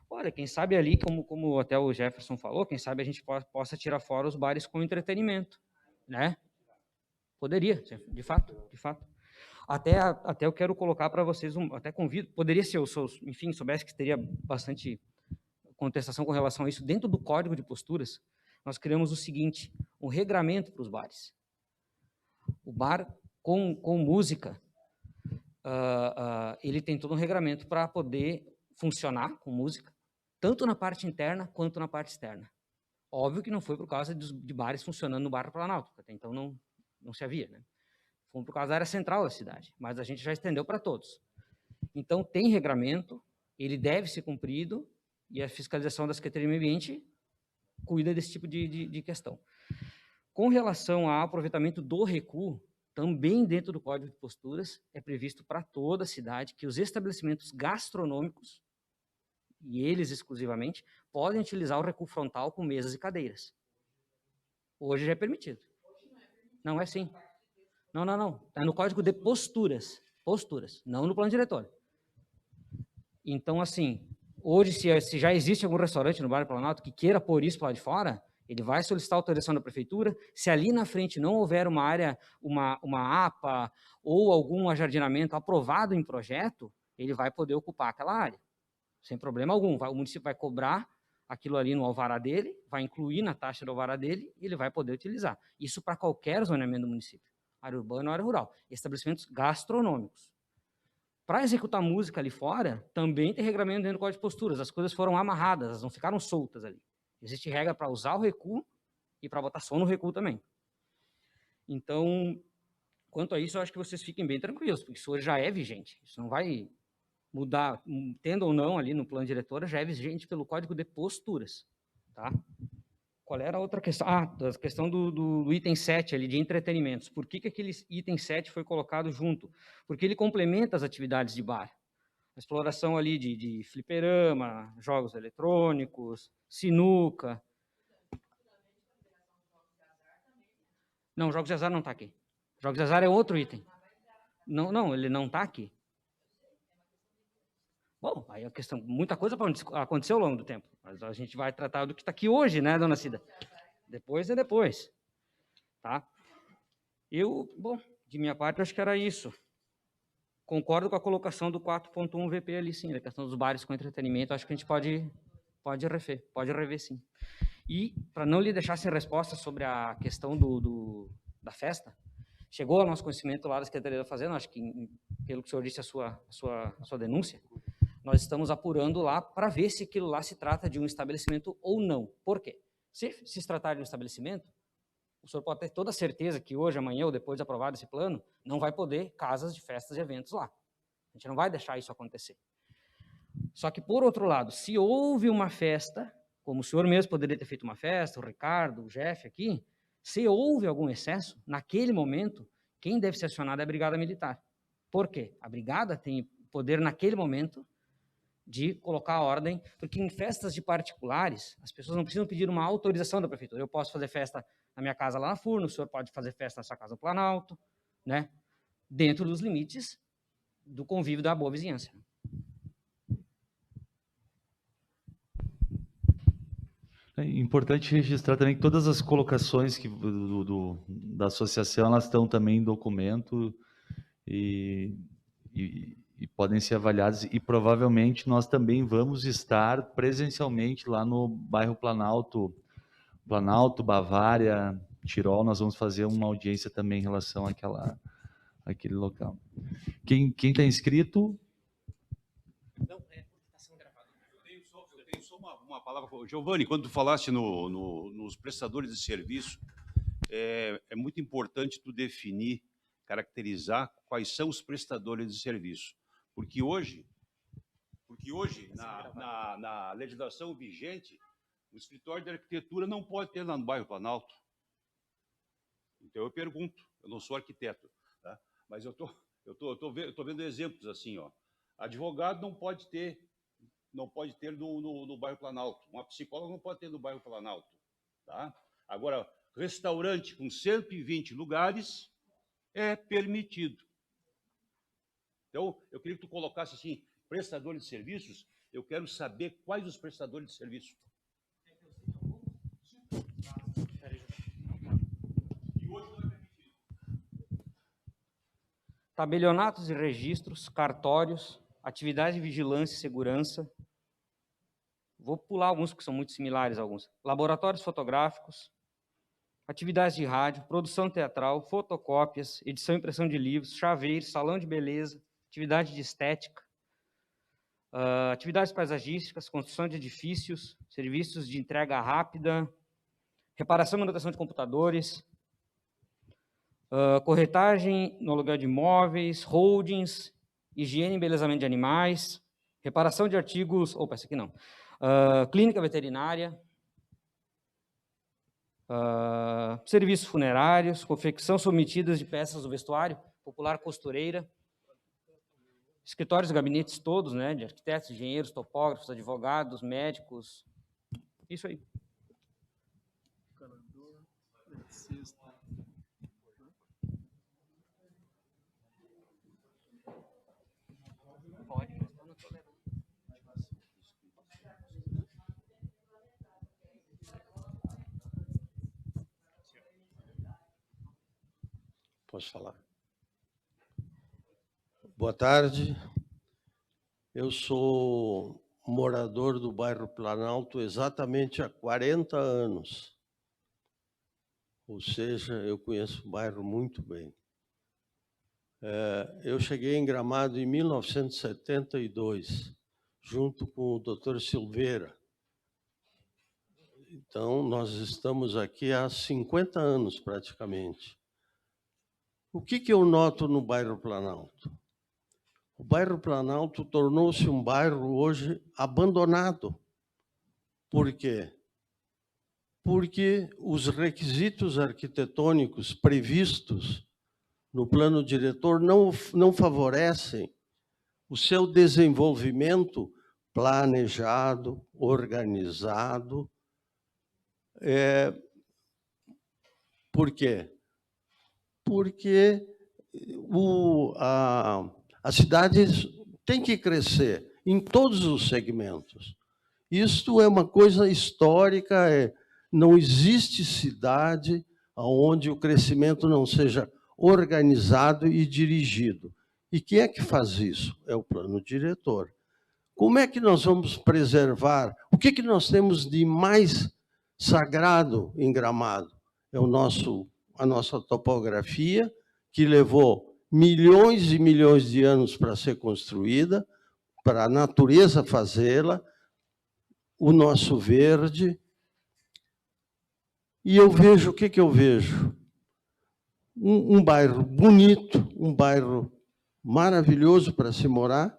Olha, quem sabe ali, como até o Jefferson falou, quem sabe a gente possa tirar fora os bares com entretenimento, né? Poderia, de fato, de fato. Até eu quero colocar para vocês, até convido, poderia ser, enfim, soubesse que teria bastante contestação com relação a isso, dentro do código de posturas, nós criamos o seguinte, um regramento para os bares. O bar com música, ele tem todo um regramento para poder funcionar com música, tanto na parte interna quanto na parte externa. Óbvio que não foi por causa de bares funcionando no Bairro Planalto, até então não se havia, né? Foi por causa da área central da cidade, mas a gente já estendeu para todos. Então, tem regramento, ele deve ser cumprido, e a fiscalização da Secretaria do Meio Ambiente cuida desse tipo de questão. Com relação ao aproveitamento do recuo, também dentro do Código de Posturas, é previsto para toda a cidade que os estabelecimentos gastronômicos, e eles exclusivamente, podem utilizar o recuo frontal com mesas e cadeiras. Hoje já é permitido. Não é sim. Não. É no Código de Posturas. Posturas, não no plano diretor. Então, assim, hoje, se já existe algum restaurante no Bairro Planalto que queira pôr isso lá de fora, ele vai solicitar autorização da prefeitura. Se ali na frente não houver uma área, uma APA ou algum ajardinamento aprovado em projeto, ele vai poder ocupar aquela área, sem problema algum. O município vai cobrar aquilo ali no alvará dele, vai incluir na taxa do alvará dele e ele vai poder utilizar. Isso para qualquer zoneamento do município, área urbana ou área rural. Estabelecimentos gastronômicos. Para executar música ali fora, também tem regramento dentro do Código de Posturas. As coisas foram amarradas, elas não ficaram soltas ali. Existe regra para usar o recuo e para botar som no recuo também. Então, quanto a isso, eu acho que vocês fiquem bem tranquilos, porque isso hoje já é vigente. Isso não vai mudar, tendo ou não ali no plano diretor, já é vigente pelo Código de Posturas. Tá? Qual era a outra questão? A questão do item 7 ali, de entretenimentos. Por que aquele item 7 foi colocado junto? Porque ele complementa as atividades de bar. A exploração ali de fliperama, jogos eletrônicos, sinuca. Não, jogos de azar não está aqui. Jogos de azar é outro item. Não, ele não está aqui. Bom, aí a questão, muita coisa pode acontecer ao longo do tempo, mas a gente vai tratar do que está aqui hoje, né, dona Cida? Depois é depois, tá? Bom, de minha parte, eu acho que era isso. Concordo com a colocação do 4.1 VP ali, sim, da questão dos bares com entretenimento, acho que a gente pode rever, sim. E, para não lhe deixar sem resposta sobre a questão da festa, chegou ao nosso conhecimento lá da Secretaria da Fazenda, acho que, pelo que o senhor disse, a sua denúncia, nós estamos apurando lá para ver se aquilo lá se trata de um estabelecimento ou não. Por quê? Se tratar de um estabelecimento, o senhor pode ter toda a certeza que hoje, amanhã ou depois de aprovado esse plano, não vai poder casas de festas e eventos lá. A gente não vai deixar isso acontecer. Só que, por outro lado, se houve uma festa, como o senhor mesmo poderia ter feito uma festa, o Ricardo, o Jeff aqui, se houve algum excesso, naquele momento, quem deve ser acionado é a Brigada Militar. Por quê? A Brigada tem poder, naquele momento, de colocar a ordem, porque em festas de particulares, as pessoas não precisam pedir uma autorização da prefeitura. Eu posso fazer festa na minha casa lá na Furno, o senhor pode fazer festa na sua casa no Planalto, né? Dentro dos limites do convívio da boa vizinhança. É importante registrar também que todas as colocações da associação, elas estão também em documento e podem ser avaliadas, e provavelmente nós também vamos estar presencialmente lá no bairro Planalto, Bavária, Tirol, nós vamos fazer uma audiência também em relação àquele local. Quem está inscrito? Não, está sendo gravado. Eu tenho só uma palavra. Giovanni, quando tu falaste nos prestadores de serviço, é muito importante tu definir, caracterizar quais são os prestadores de serviço. Porque hoje na legislação vigente, o escritório de arquitetura não pode ter lá no bairro Planalto. Então eu pergunto, eu não sou arquiteto, tá? Mas eu tô vendo exemplos assim, ó. Advogado não pode ter no bairro Planalto. Uma psicóloga não pode ter no bairro Planalto. Tá? Agora, restaurante com 120 lugares é permitido. Então, eu queria que tu colocasse assim, prestadores de serviços, eu quero saber quais os prestadores de serviço. Tabelionatos e registros, cartórios, atividades de vigilância e segurança. Vou pular alguns, porque são muito similares a alguns. Laboratórios fotográficos, atividades de rádio, produção teatral, fotocópias, edição e impressão de livros, chaveiros, salão de beleza, atividade de estética, atividades paisagísticas, construção de edifícios, serviços de entrega rápida, reparação e manutenção de computadores, corretagem no aluguel de imóveis, holdings, higiene e embelezamento de animais, reparação de artigos, opa, essa aqui não, clínica veterinária, serviços funerários, confecção submetidas de peças do vestuário, popular costureira, escritórios e gabinetes todos, né, de arquitetos, engenheiros, topógrafos, advogados, médicos, isso aí. Posso falar? Boa tarde. Eu sou morador do bairro Planalto exatamente há 40 anos. Ou seja, eu conheço o bairro muito bem. Eu cheguei em Gramado em 1972, junto com o Dr. Silveira. Então, nós estamos aqui há 50 anos, praticamente. O que eu noto no bairro Planalto? O bairro Planalto tornou-se um bairro hoje abandonado. Por quê? Porque os requisitos arquitetônicos previstos no plano diretor não favorecem o seu desenvolvimento planejado, organizado. Por quê? Porque a cidade tem que crescer em todos os segmentos. Isto é uma coisa histórica, não existe cidade onde o crescimento não seja organizado e dirigido. E quem é que faz isso? É o plano diretor. Como é que nós vamos preservar? O que nós temos de mais sagrado em Gramado? É a nossa topografia, que levou milhões e milhões de anos para ser construída, para a natureza fazê-la, o nosso verde. E eu vejo, o que eu vejo? Um bairro bonito, um bairro maravilhoso para se morar,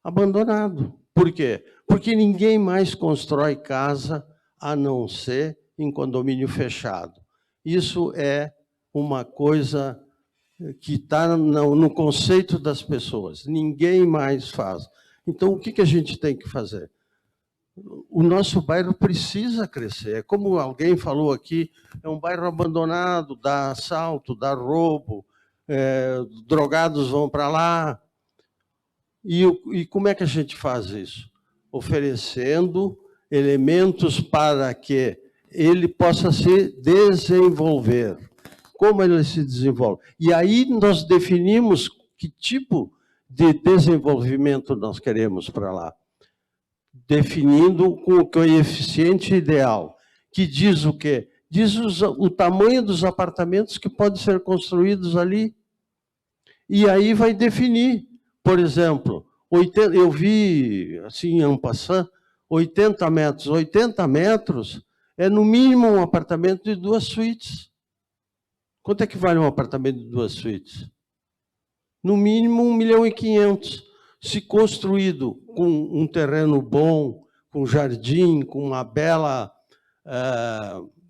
abandonado. Por quê? Porque ninguém mais constrói casa a não ser em condomínio fechado. Isso é uma coisa que está no conceito das pessoas. Ninguém mais faz. Então, o que a gente tem que fazer? O nosso bairro precisa crescer. Como alguém falou aqui, é um bairro abandonado, dá assalto, dá roubo, drogados vão para lá. E como é que a gente faz isso? Oferecendo elementos para que ele possa se desenvolver. Como ele se desenvolve? E aí nós definimos que tipo de desenvolvimento nós queremos para lá. Definindo com o coeficiente ideal, que diz o quê? Diz o tamanho dos apartamentos que podem ser construídos ali. E aí vai definir, por exemplo, eu vi, assim, en passant, 80 metros. 80 metros é, no mínimo, um apartamento de 2 suítes. Quanto é que vale um apartamento de 2 suítes? No mínimo, 1.500.000. Se construído com um terreno bom, com jardim, com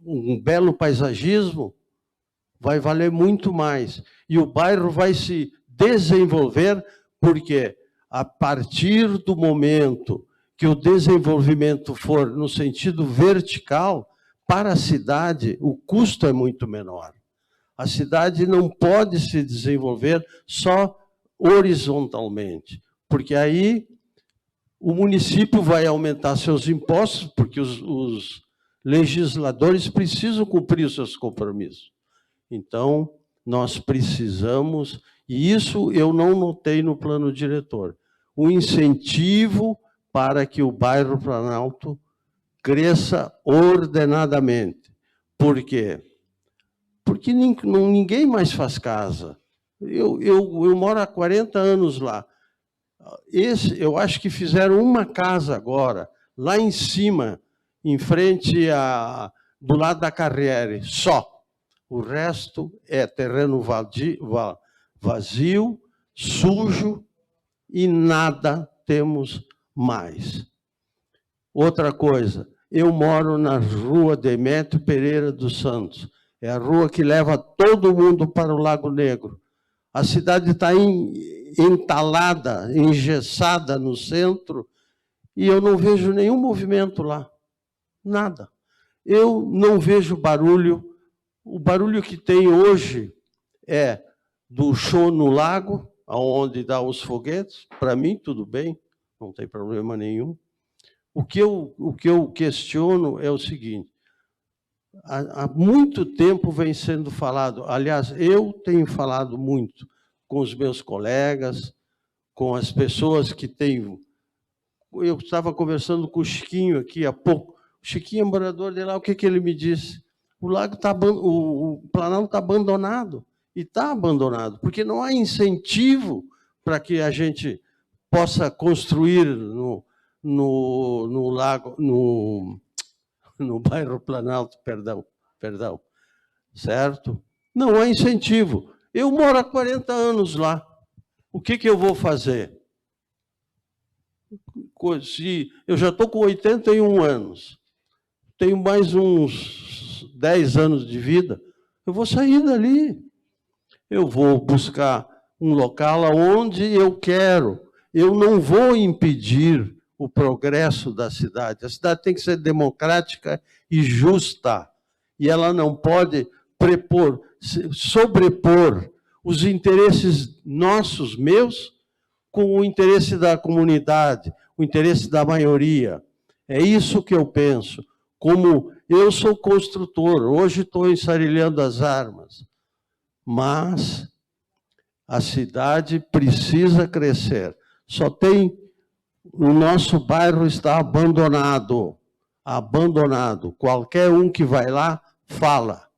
um belo paisagismo, vai valer muito mais. E o bairro vai se desenvolver porque a partir do momento que o desenvolvimento for no sentido vertical, para a cidade, o custo é muito menor. A cidade não pode se desenvolver só horizontalmente, porque aí o município vai aumentar seus impostos, porque os legisladores precisam cumprir os seus compromissos. Então, nós precisamos, e isso eu não notei no plano diretor, o incentivo para que o bairro Planalto cresça ordenadamente. Por quê? Porque ninguém mais faz casa. Eu moro há 40 anos lá. Eu acho que fizeram uma casa agora, lá em cima, em frente do lado da Carriere, só. O resto é terreno vazio, sujo, e nada temos mais. Outra coisa, eu moro na rua Demétrio Pereira dos Santos. É a rua que leva todo mundo para o Lago Negro. A cidade está entalada, engessada no centro, e eu não vejo nenhum movimento lá. Nada. Eu não vejo barulho. O barulho que tem hoje é do show no lago, onde dá os foguetes. Para mim, tudo bem, não tem problema nenhum. O que eu questiono é o seguinte: há muito tempo vem sendo falado, aliás, eu tenho falado muito com os meus colegas, com as pessoas que têm... Eu estava conversando com o Chiquinho aqui há pouco. O Chiquinho é morador de lá, o que ele me disse? O Planalto está abandonado. E está abandonado, porque não há incentivo para que a gente possa construir no bairro Planalto, perdão, certo? Não há incentivo. Eu moro há 40 anos lá. O que eu vou fazer? Eu já estou com 81 anos, tenho mais uns 10 anos de vida, eu vou sair dali. Eu vou buscar um local onde eu quero. Eu não vou impedir o progresso da cidade. A cidade tem que ser democrática e justa. E ela não pode sobrepor os interesses nossos, meus, com o interesse da comunidade, o interesse da maioria. É isso que eu penso. Como eu sou construtor, hoje estou ensarilhando as armas, mas a cidade precisa crescer. O nosso bairro está abandonado. Abandonado. Qualquer um que vai lá, fala.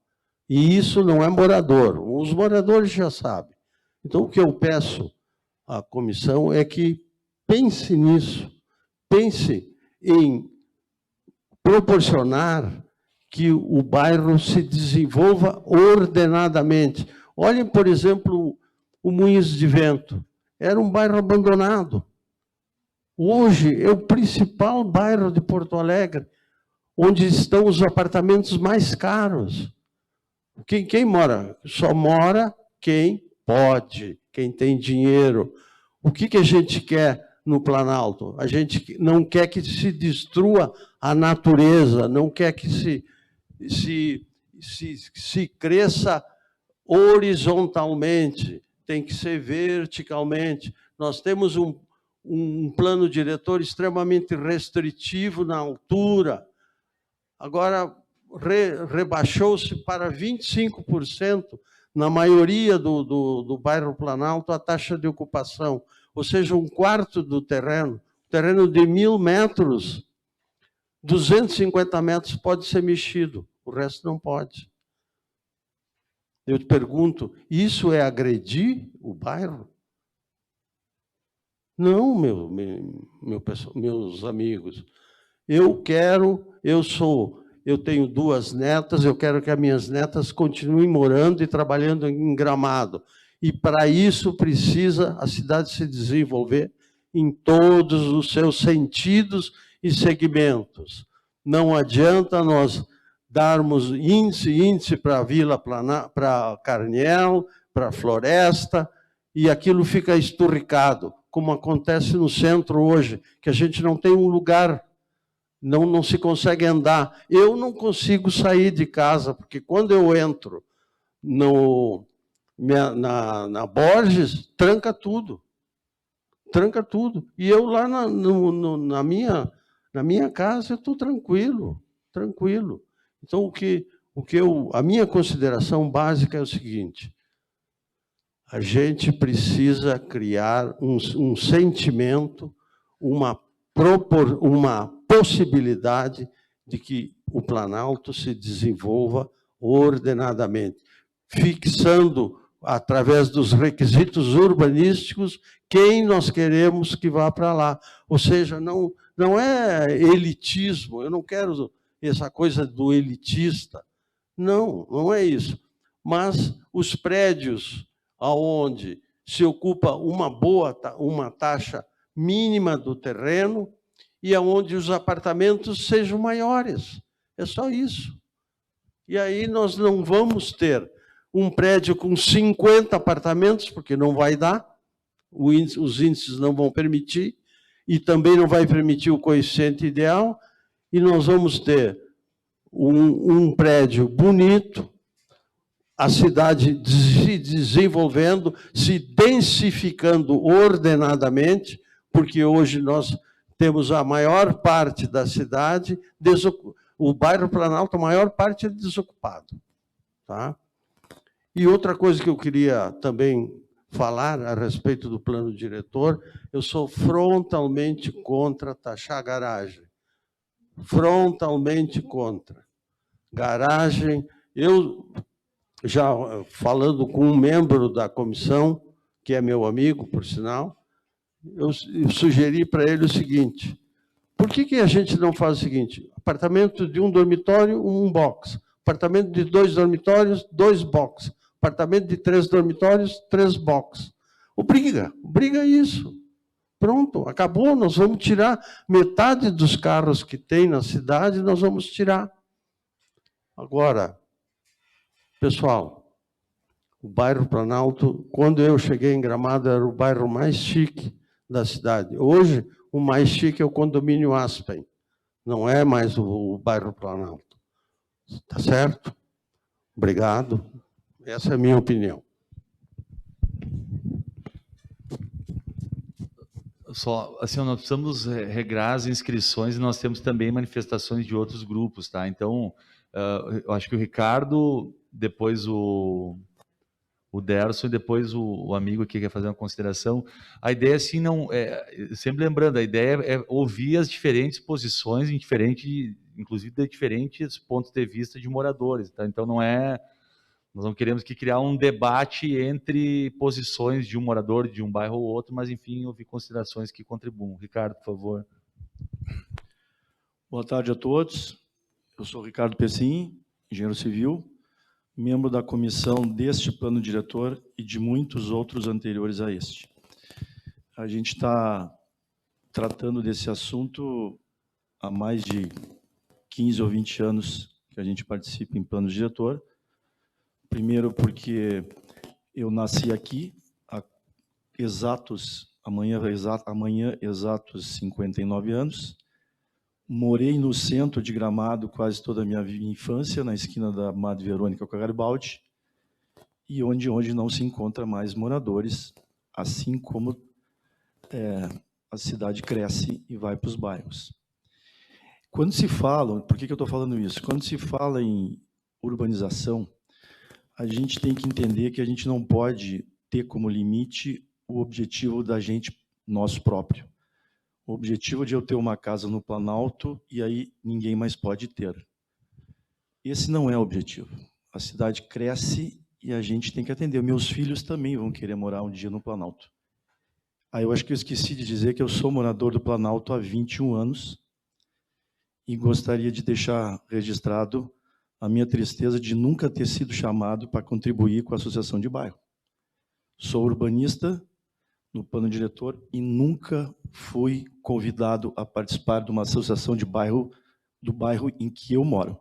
E isso não é morador. Os moradores já sabem. Então, o que eu peço à comissão é que pense nisso. Pense em proporcionar que o bairro se desenvolva ordenadamente. Olhem, por exemplo, o Moinhos de Vento. Era um bairro abandonado. Hoje é o principal bairro de Porto Alegre, onde estão os apartamentos mais caros. Quem mora? Só mora quem pode, quem tem dinheiro. O que a gente quer no Planalto? A gente não quer que se destrua a natureza, não quer que se cresça horizontalmente, tem que ser verticalmente. Nós temos um plano diretor extremamente restritivo na altura. Agora, rebaixou-se para 25%, na maioria do bairro Planalto, a taxa de ocupação, ou seja, um quarto do terreno de 1.000 metros, 250 metros pode ser mexido, o resto não pode. Eu te pergunto, isso é agredir o bairro? Não, meus amigos. Eu tenho 2 netas, eu quero que as minhas netas continuem morando e trabalhando em Gramado. E, para isso, precisa a cidade se desenvolver em todos os seus sentidos e segmentos. Não adianta nós darmos índice para a Vila para Carniel, para a Floresta, e aquilo fica esturricado, como acontece no centro hoje, que a gente não tem um lugar, não se consegue andar. Eu não consigo sair de casa, porque quando eu entro na Borges, tranca tudo. Tranca tudo. E eu lá na minha casa, eu estou tranquilo. Então, a minha consideração básica é o seguinte: a gente precisa criar um sentimento, uma possibilidade de que o Planalto se desenvolva ordenadamente, fixando, através dos requisitos urbanísticos, quem nós queremos que vá para lá. Ou seja, não é elitismo, eu não quero essa coisa do elitista. Não é isso. Mas os prédios aonde se ocupa uma taxa mínima do terreno e aonde os apartamentos sejam maiores. É só isso. E aí nós não vamos ter um prédio com 50 apartamentos, porque não vai dar, os índices não vão permitir, e também não vai permitir o coeficiente ideal, e nós vamos ter um prédio bonito, a cidade se desenvolvendo, se densificando ordenadamente, porque hoje nós temos a maior parte da cidade, o bairro Planalto, a maior parte é desocupado. Tá? E outra coisa que eu queria também falar a respeito do plano diretor, eu sou frontalmente contra taxar garagem. Frontalmente contra. Garagem, eu já falando com um membro da comissão, que é meu amigo, por sinal, eu sugeri para ele o seguinte: por que a gente não faz o seguinte? Apartamento de um dormitório, um box. Apartamento de 2 dormitórios, 2 box. Apartamento de 3 dormitórios, 3 box. Obriga isso. Pronto, acabou. Nós vamos tirar metade dos carros que tem na cidade, nós vamos tirar. Agora, pessoal, o bairro Planalto, quando eu cheguei em Gramado, era o bairro mais chique da cidade. Hoje, o mais chique é o condomínio Aspen. Não é mais o bairro Planalto. Tá certo? Obrigado. Essa é a minha opinião. Só, assim, nós precisamos regrar as inscrições e nós temos também manifestações de outros grupos, tá? Então, eu acho que o Ricardo, depois o Derson e depois o amigo aqui quer fazer uma consideração. A ideia, assim, sempre lembrando, a ideia é ouvir as diferentes posições, inclusive de diferentes pontos de vista de moradores, tá? Então, nós não queremos criar um debate entre posições de um morador de um bairro ou outro, mas, enfim, ouvir considerações que contribuam. Ricardo, por favor. Boa tarde a todos. Eu sou Ricardo Pessim, engenheiro civil, membro da comissão deste plano diretor e de muitos outros anteriores a este. A gente está tratando desse assunto há mais de 15 ou 20 anos que a gente participa em plano diretor. Primeiro porque eu nasci aqui, amanhã exatos 59 anos. Morei no centro de Gramado quase toda a minha infância, na esquina da Madre Verônica com a Garibaldi, e onde não se encontra mais moradores, assim como a cidade cresce e vai para os bairros. Quando se fala, por que eu estou falando isso? Quando se fala em urbanização, a gente tem que entender que a gente não pode ter como limite o objetivo da gente, nosso próprio. O objetivo de eu ter uma casa no Planalto e aí ninguém mais pode ter. Esse não é o objetivo. A cidade cresce e a gente tem que atender. Meus filhos também vão querer morar um dia no Planalto. Aí eu acho que eu esqueci de dizer que eu sou morador do Planalto há 21 anos e gostaria de deixar registrado a minha tristeza de nunca ter sido chamado para contribuir com a associação de bairro. Sou urbanista no plano diretor e nunca fui convidado a participar de uma associação de bairro, do bairro em que eu moro.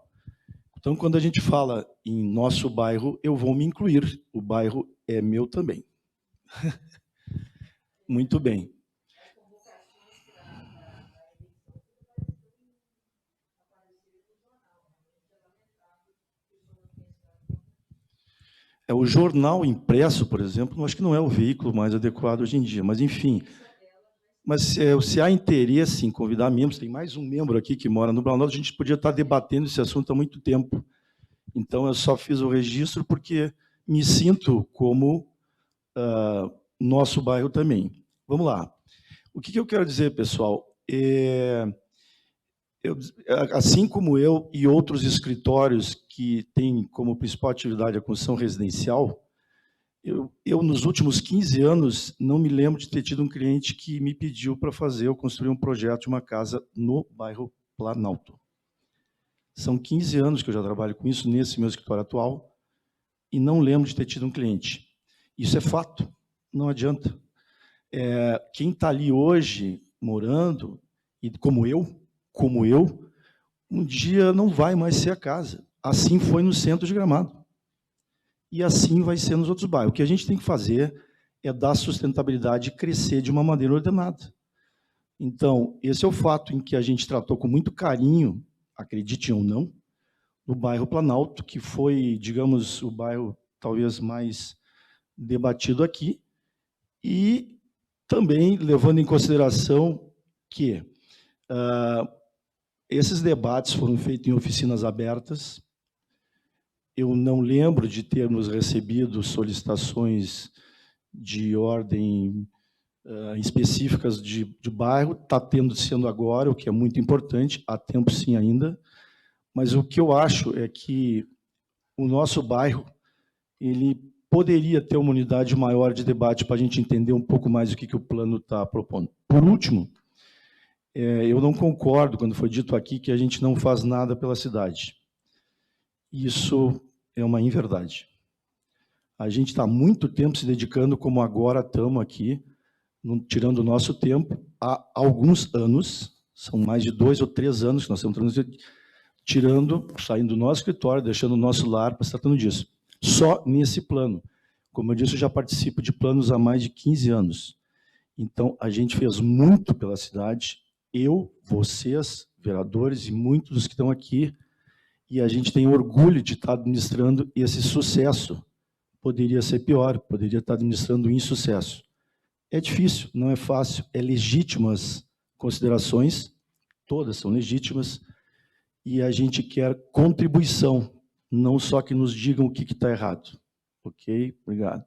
Então, quando a gente fala em nosso bairro, eu vou me incluir. O bairro é meu também. Muito bem. O jornal impresso, por exemplo, acho que não é o veículo mais adequado hoje em dia, mas, enfim. Mas se há interesse em convidar membros, tem mais um membro aqui que mora no Planalto, a gente podia estar debatendo esse assunto há muito tempo. Então, eu só fiz o registro porque me sinto como nosso bairro também. Vamos lá. O que eu quero dizer, pessoal? Assim como eu e outros escritórios que têm como principal atividade a construção residencial, eu, nos últimos 15 anos, não me lembro de ter tido um cliente que me pediu para fazer ou construir um projeto de uma casa no bairro Planalto. São 15 anos que eu já trabalho com isso nesse meu escritório atual e não lembro de ter tido um cliente. Isso é fato, não adianta. Quem está ali hoje, morando, e como eu, um dia não vai mais ser a casa. Assim foi no centro de Gramado. E assim vai ser nos outros bairros. O que a gente tem que fazer é dar sustentabilidade e crescer de uma maneira ordenada. Então, esse é o fato em que a gente tratou com muito carinho, acreditem ou não, no bairro Planalto, que foi, digamos, o bairro talvez mais debatido aqui, e também levando em consideração que esses debates foram feitos em oficinas abertas. Eu não lembro de termos recebido solicitações de ordem específicas de bairro. Está sendo agora, o que é muito importante, há tempo sim ainda. Mas o que eu acho é que o nosso bairro ele poderia ter uma unidade maior de debate para a gente entender um pouco mais o que o plano está propondo. Por último, eu não concordo quando foi dito aqui que a gente não faz nada pela cidade. Isso é uma inverdade. A gente está há muito tempo se dedicando, como agora estamos aqui, tirando o nosso tempo, há alguns anos, são mais de 2 ou 3 anos que nós estamos saindo do nosso escritório, deixando o nosso lar para se tratando disso. Só nesse plano. Como eu disse, eu já participo de planos há mais de 15 anos. Então, a gente fez muito pela cidade, eu, vocês, vereadores e muitos dos que estão aqui, e a gente tem orgulho de estar administrando esse sucesso. Poderia ser pior, poderia estar administrando um insucesso. É difícil, não é fácil, é legítimas considerações, todas são legítimas, e a gente quer contribuição, não só que nos digam o que está errado. Ok? Obrigado.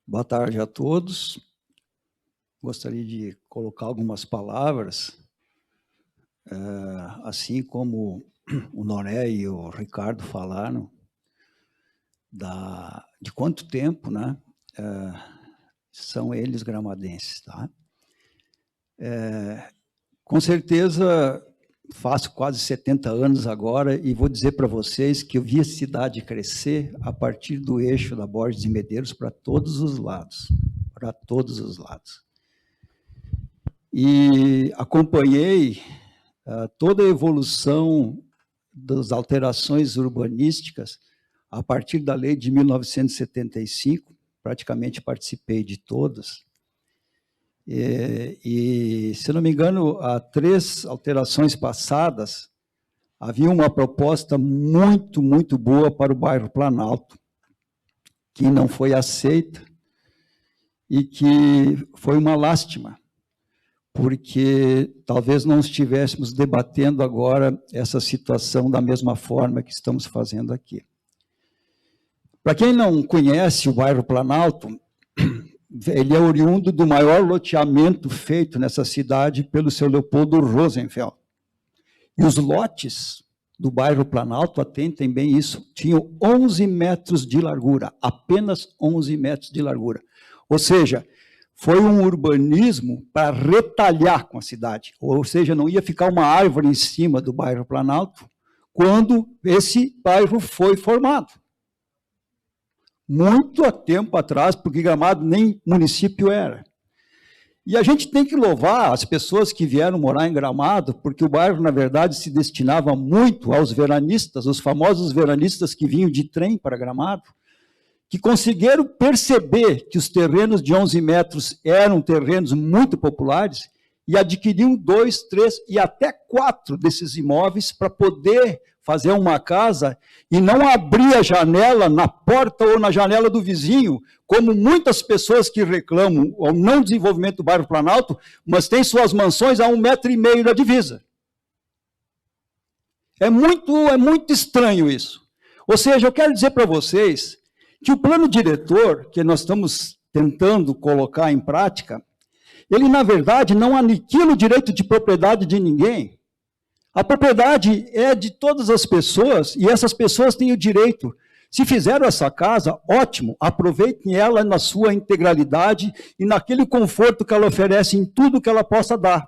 Boa tarde a todos. Gostaria de colocar algumas palavras, assim como o Noré e o Ricardo falaram, de quanto tempo, né, são eles gramadenses. Tá? Com certeza, faço quase 70 anos agora e vou dizer para vocês que eu vi a cidade crescer a partir do eixo da Borges de Medeiros para todos os lados, E acompanhei toda a evolução das alterações urbanísticas a partir da lei de 1975, praticamente participei de todas. E, se não me engano, há 3 alterações passadas, havia uma proposta muito, muito boa para o bairro Planalto, que não foi aceita e que foi uma lástima, porque talvez não estivéssemos debatendo agora essa situação da mesma forma que estamos fazendo aqui. Para quem não conhece o bairro Planalto, ele é oriundo do maior loteamento feito nessa cidade pelo seu Leopoldo Rosenfeld. E os lotes do bairro Planalto, atentem bem isso, tinham 11 metros de largura, apenas 11 metros de largura. Ou seja, foi um urbanismo para retalhar com a cidade. Ou seja, não ia ficar uma árvore em cima do bairro Planalto quando esse bairro foi formado. Muito há tempo atrás, porque Gramado nem município era. E a gente tem que louvar as pessoas que vieram morar em Gramado, porque o bairro, na verdade, se destinava muito aos veranistas, os famosos veranistas que vinham de trem para Gramado, que conseguiram perceber que os terrenos de 11 metros eram terrenos muito populares e adquiriam 2, 3 e até 4 desses imóveis para poder fazer uma casa e não abrir a janela na porta ou na janela do vizinho, como muitas pessoas que reclamam o não desenvolvimento do bairro Planalto, mas têm suas mansões a 1,5 metro da divisa. É muito estranho isso. Ou seja, eu quero dizer para vocês que o plano diretor, que nós estamos tentando colocar em prática, ele, na verdade, não aniquila o direito de propriedade de ninguém. A propriedade é de todas as pessoas e essas pessoas têm o direito. Se fizeram essa casa, ótimo, aproveitem ela na sua integralidade e naquele conforto que ela oferece em tudo que ela possa dar.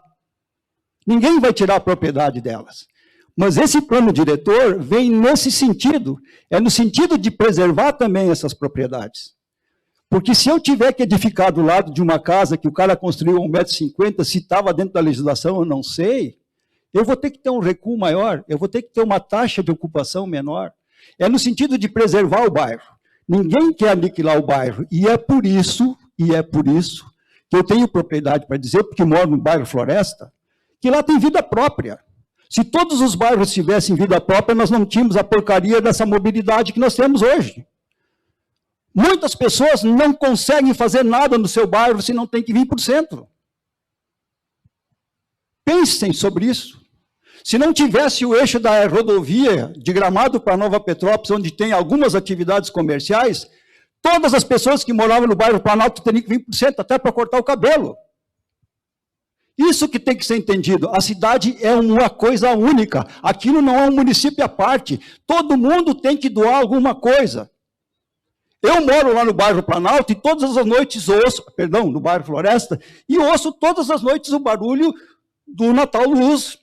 Ninguém vai tirar a propriedade delas. Mas esse plano diretor vem nesse sentido, é no sentido de preservar também essas propriedades. Porque se eu tiver que edificar do lado de uma casa que o cara construiu a 1,50 m, se estava dentro da legislação, eu não sei, eu vou ter que ter um recuo maior, eu vou ter que ter uma taxa de ocupação menor. É no sentido de preservar o bairro. Ninguém quer aniquilar o bairro, e é por isso que eu tenho propriedade para dizer, porque moro no bairro Floresta, que lá tem vida própria. Se todos os bairros tivessem vida própria, nós não tínhamos a porcaria dessa mobilidade que nós temos hoje. Muitas pessoas não conseguem fazer nada no seu bairro se não tem que vir para o centro. Pensem sobre isso. Se não tivesse o eixo da rodovia de Gramado para Nova Petrópolis, onde tem algumas atividades comerciais, todas as pessoas que moravam no bairro Planalto teriam que vir para o centro, até para cortar o cabelo. Isso que tem que ser entendido. A cidade é uma coisa única. Aquilo não é um município à parte. Todo mundo tem que doar alguma coisa. Eu moro lá no bairro Planalto e todas as noites ouço, no bairro Floresta, e ouço todas as noites o barulho do Natal Luz.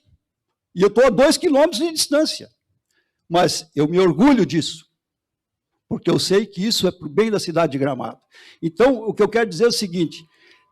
E eu estou a 2 quilômetros de distância. Mas eu me orgulho disso, porque eu sei que isso é para o bem da cidade de Gramado. Então, o que eu quero dizer é o seguinte: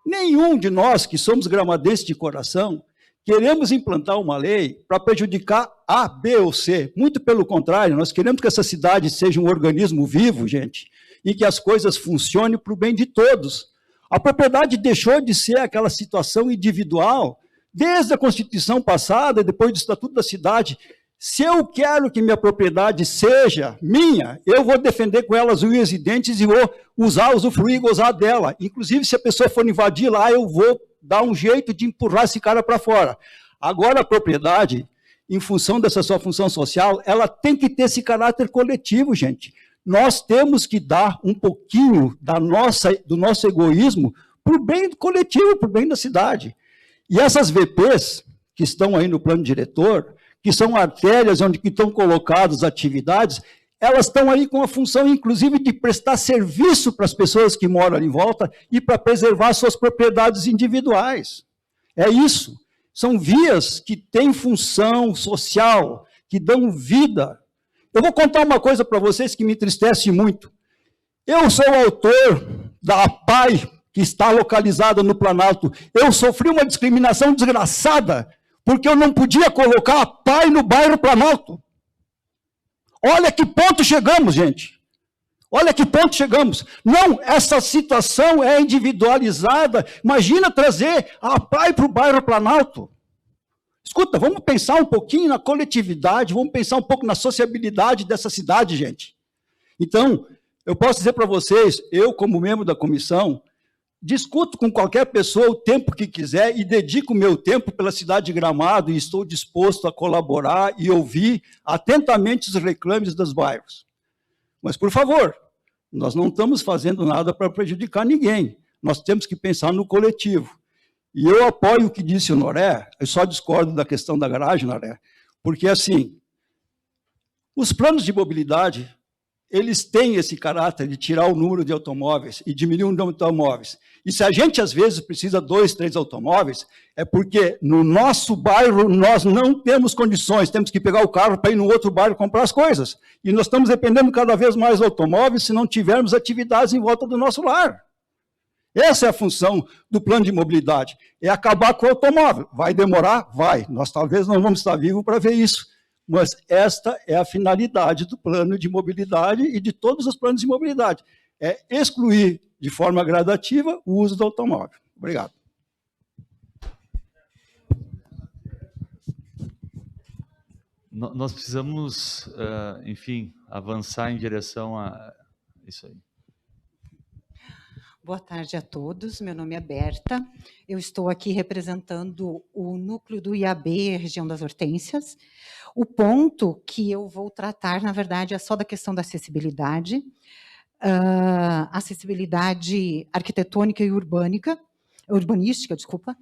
nenhum de nós que somos gramadenses de coração queremos implantar uma lei para prejudicar A, B ou C. Muito pelo contrário, nós queremos que essa cidade seja um organismo vivo, gente, e que as coisas funcionem para o bem de todos. A propriedade deixou de ser aquela situação individual desde a Constituição passada, depois do Estatuto da Cidade. Se eu quero que minha propriedade seja minha, eu vou defender com ela as unhas e dentes e vou usar, usufruir e gozar dela. Inclusive, se a pessoa for invadir lá, eu vou dar um jeito de empurrar esse cara para fora. Agora, a propriedade, em função dessa sua função social, ela tem que ter esse caráter coletivo, gente. Nós temos que dar um pouquinho do nosso egoísmo para o bem coletivo, para o bem da cidade. E essas VPs, que estão aí no plano diretor, que são artérias onde estão colocadas atividades, elas estão aí com a função, inclusive, de prestar serviço para as pessoas que moram ali em volta e para preservar suas propriedades individuais. É isso. São vias que têm função social, que dão vida. Eu vou contar uma coisa para vocês que me entristece muito. Eu sou o autor da APAI, que está localizada no Planalto. Eu sofri uma discriminação desgraçada, porque eu não podia colocar a PAI no bairro Planalto. Olha que ponto chegamos, gente. Olha que ponto chegamos. Não, essa situação é individualizada. Imagina trazer a PAI para o bairro Planalto. Escuta, vamos pensar um pouquinho na coletividade, vamos pensar um pouco na sociabilidade dessa cidade, gente. Então, eu posso dizer para vocês, eu como membro da comissão, discuto com qualquer pessoa o tempo que quiser e dedico o meu tempo pela cidade de Gramado e estou disposto a colaborar e ouvir atentamente os reclames dos bairros. Mas, por favor, nós não estamos fazendo nada para prejudicar ninguém. Nós temos que pensar no coletivo. E eu apoio o que disse o Noré, eu só discordo da questão da garagem, Noré, porque, assim, os planos de mobilidade, eles têm esse caráter de tirar o número de automóveis e diminuir o número de automóveis. E se a gente, às vezes, precisa 2, 3 automóveis, é porque no nosso bairro nós não temos condições, temos que pegar o carro para ir no outro bairro comprar as coisas. E nós estamos dependendo cada vez mais de automóveis se não tivermos atividades em volta do nosso lar. Essa é a função do plano de mobilidade, é acabar com o automóvel. Vai demorar? Vai. Nós talvez não vamos estar vivos para ver isso, mas esta é a finalidade do plano de mobilidade e de todos os planos de mobilidade, é excluir de forma gradativa o uso do automóvel. Obrigado. Nós precisamos, enfim, avançar em direção a isso aí. Boa tarde a todos, meu nome é Berta, eu estou aqui representando o núcleo do IAB, região das Hortênsias. O ponto que eu vou tratar, na verdade, é só da questão da acessibilidade, acessibilidade arquitetônica e urbanística, desculpa.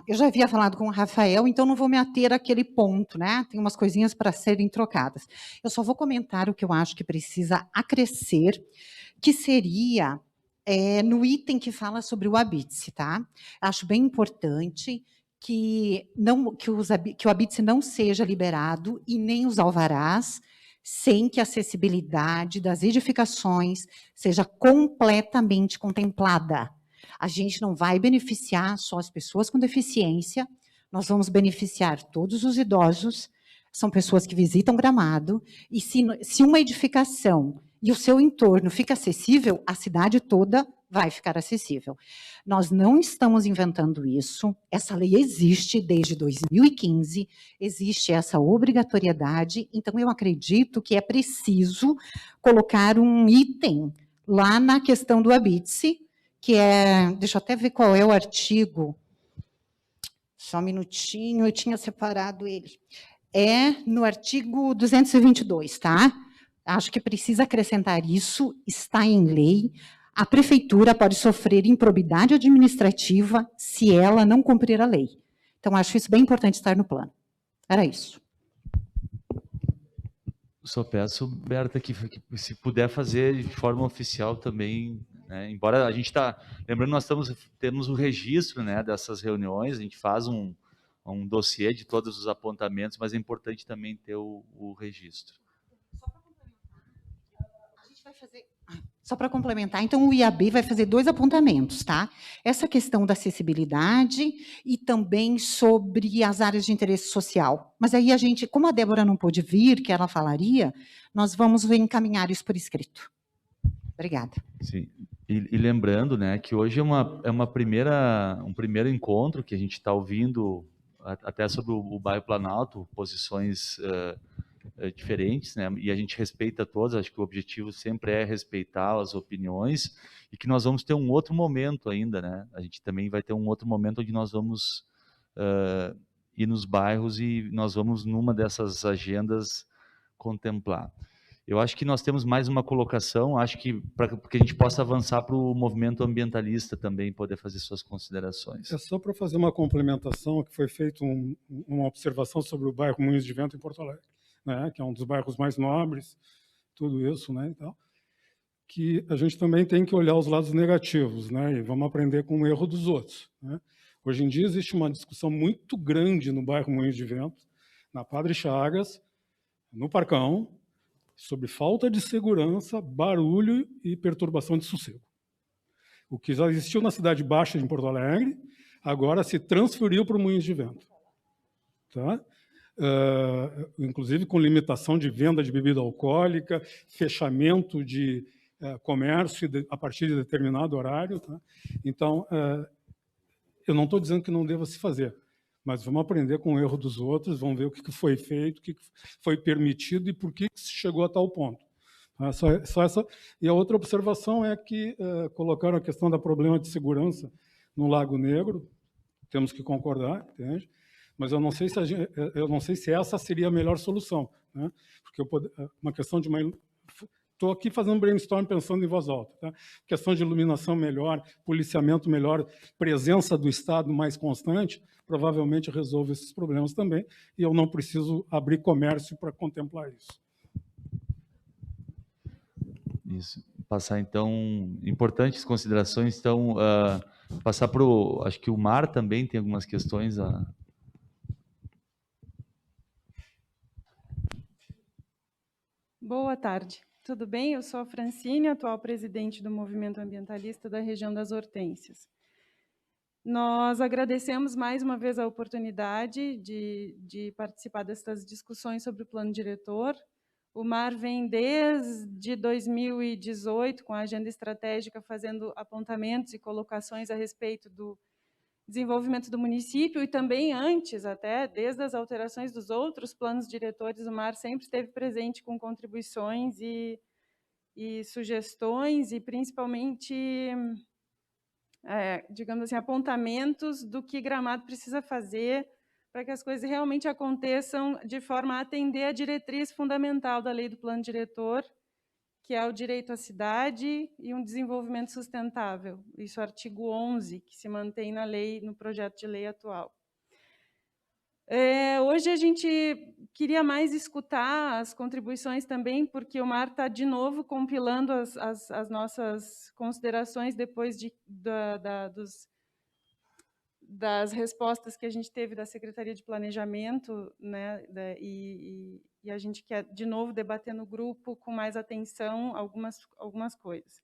Eu já havia falado com o Rafael, então não vou me ater àquele ponto, né? Tem umas coisinhas para serem trocadas. Eu só vou comentar o que eu acho que precisa acrescer, que seria no item que fala sobre o habite-se, tá? Acho bem importante que o habite-se não seja liberado e nem os alvarás, sem que a acessibilidade das edificações seja completamente contemplada. A gente não vai beneficiar só as pessoas com deficiência, nós vamos beneficiar todos os idosos, são pessoas que visitam Gramado, e se uma edificação e o seu entorno fica acessível, a cidade toda vai ficar acessível. Nós não estamos inventando isso, essa lei existe desde 2015, existe essa obrigatoriedade, então eu acredito que é preciso colocar um item lá na questão do habite-se, que é, deixa eu até ver qual é o artigo, só um minutinho, eu tinha separado ele, é no artigo 222, tá? Acho que precisa acrescentar isso, está em lei, a prefeitura pode sofrer improbidade administrativa se ela não cumprir a lei. Então, acho isso bem importante estar no plano. Era isso. Só peço, Berta, que se puder fazer de forma oficial também, né? Embora a gente está... Lembrando, nós temos o registro, né, dessas reuniões, a gente faz um dossiê de todos os apontamentos, mas é importante também ter o registro. Só para complementar, então o IAB vai fazer 2 apontamentos, tá? Essa questão da acessibilidade e também sobre as áreas de interesse social. Mas aí a gente, como a Débora não pôde vir, que ela falaria, nós vamos encaminhar isso por escrito. Obrigada. Sim. E lembrando, né, que hoje é um primeiro encontro que a gente está ouvindo até sobre o bairro Planalto, posições diferentes, né? E a gente respeita todas, acho que o objetivo sempre é respeitar as opiniões e que nós vamos ter um outro momento ainda, né? A gente também vai ter um outro momento onde nós vamos ir nos bairros e nós vamos numa dessas agendas contemplar. Eu acho que nós temos mais uma colocação, acho que para que a gente possa avançar para o movimento ambientalista também poder fazer suas considerações. É só para fazer uma complementação, que foi feita uma observação sobre o bairro Moinhos de Vento em Porto Alegre, né, que é um dos bairros mais nobres, tudo isso, né, então, que a gente também tem que olhar os lados negativos, né, e vamos aprender com o erro dos outros, né. Hoje em dia existe uma discussão muito grande no bairro Moinhos de Vento, na Padre Chagas, no Parcão, sobre falta de segurança, barulho e perturbação de sossego. O que já existiu na Cidade Baixa de Porto Alegre, agora se transferiu para o Moinhos de Vento, tá? Inclusive com limitação de venda de bebida alcoólica, fechamento de comércio a partir de determinado horário. Tá? Então, eu não estou dizendo que não deva se fazer, mas vamos aprender com o erro dos outros, vamos ver o que foi feito, o que foi permitido e por que se chegou a tal ponto. Só essa. E a outra observação é que colocaram a questão do problema de segurança no Lago Negro, temos que concordar, entende? Mas eu não sei se essa seria a melhor solução, né? Porque uma questão de uma... Estou aqui fazendo um brainstorm pensando em voz alta. Tá? Questão de iluminação melhor, policiamento melhor, presença do Estado mais constante, provavelmente resolve esses problemas também, e eu não preciso abrir comércio para contemplar isso. Isso. Passar, então, importantes considerações, então, passar para o... Acho que o Mar também tem algumas questões a... Boa tarde, tudo bem? Eu sou a Francine, atual presidente do Movimento Ambientalista da região das Hortênsias. Nós agradecemos mais uma vez a oportunidade de participar dessas discussões sobre o plano diretor. O MAR vem desde 2018, com a agenda estratégica, fazendo apontamentos e colocações a respeito do desenvolvimento do município, e também antes, até, desde as alterações dos outros planos diretores, o MAR sempre esteve presente com contribuições e sugestões, e principalmente, digamos assim, apontamentos do que Gramado precisa fazer para que as coisas realmente aconteçam de forma a atender a diretriz fundamental da lei do plano diretor, que é o direito à cidade e um desenvolvimento sustentável. Isso é o artigo 11, que se mantém na lei, no projeto de lei atual. Hoje a gente queria mais escutar as contribuições também, porque o MAR está de novo compilando as nossas considerações depois das respostas que a gente teve da Secretaria de Planejamento, né, e a gente quer, de novo, debater no grupo com mais atenção algumas coisas.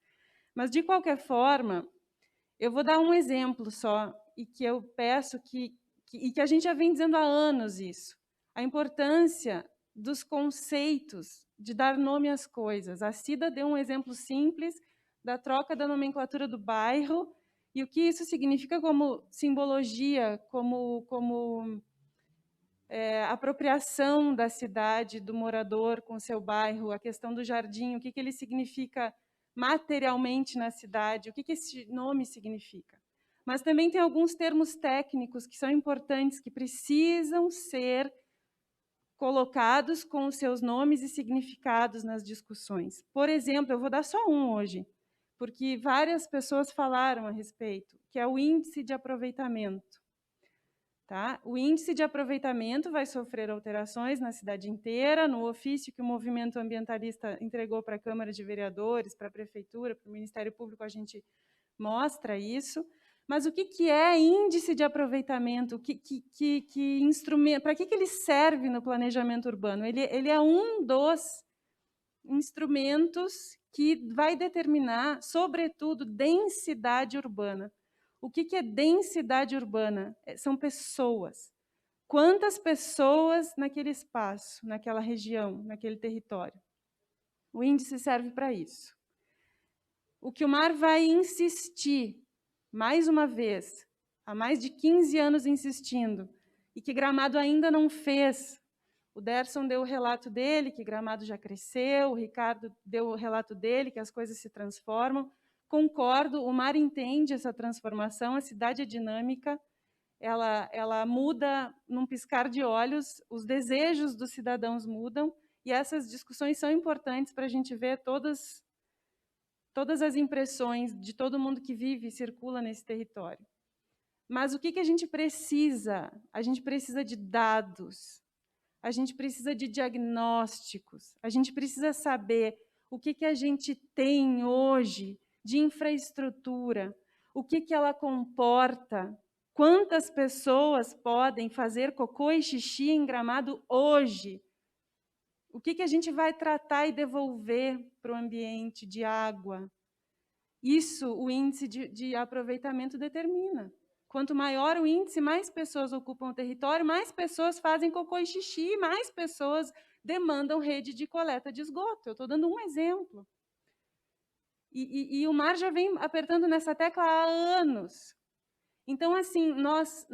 Mas, de qualquer forma, eu vou dar um exemplo só, e que eu peço que a gente já vem dizendo há anos isso, a importância dos conceitos, de dar nome às coisas. A Cida deu um exemplo simples da troca da nomenclatura do bairro, e o que isso significa como simbologia, como apropriação da cidade, do morador com o seu bairro, a questão do jardim, o que ele significa materialmente na cidade, o que esse nome significa. Mas também tem alguns termos técnicos que são importantes, que precisam ser colocados com os seus nomes e significados nas discussões. Por exemplo, eu vou dar só um hoje, porque várias pessoas falaram a respeito, que é o índice de aproveitamento. Tá? O índice de aproveitamento vai sofrer alterações na cidade inteira, no ofício que o movimento ambientalista entregou para a Câmara de Vereadores, para a Prefeitura, para o Ministério Público, a gente mostra isso. Mas o que é índice de aproveitamento? Que instrumento? Para que ele serve no planejamento urbano? Ele é um dos instrumentos que vai determinar, sobretudo, densidade urbana. O que é densidade urbana? São pessoas. Quantas pessoas naquele espaço, naquela região, naquele território? O índice serve para isso. O que o MAR vai insistir, mais uma vez, há mais de 15 anos insistindo, e que Gramado ainda não fez. O Derson deu o relato dele, que Gramado já cresceu, o Ricardo deu o relato dele, que as coisas se transformam. Concordo, o MAR entende essa transformação, a cidade é dinâmica, ela muda num piscar de olhos, os desejos dos cidadãos mudam, e essas discussões são importantes para a gente ver todas as impressões de todo mundo que vive e circula nesse território. Mas o que a gente precisa? A gente precisa de dados, a gente precisa de diagnósticos, a gente precisa saber o que a gente tem hoje de infraestrutura, o que ela comporta, quantas pessoas podem fazer cocô e xixi em Gramado hoje, o que a gente vai tratar e devolver para o ambiente de água. Isso o índice de aproveitamento determina. Quanto maior o índice, mais pessoas ocupam o território, mais pessoas fazem cocô e xixi, mais pessoas demandam rede de coleta de esgoto. Eu estou dando um exemplo. E o MAR já vem apertando nessa tecla há anos. Então, assim, nós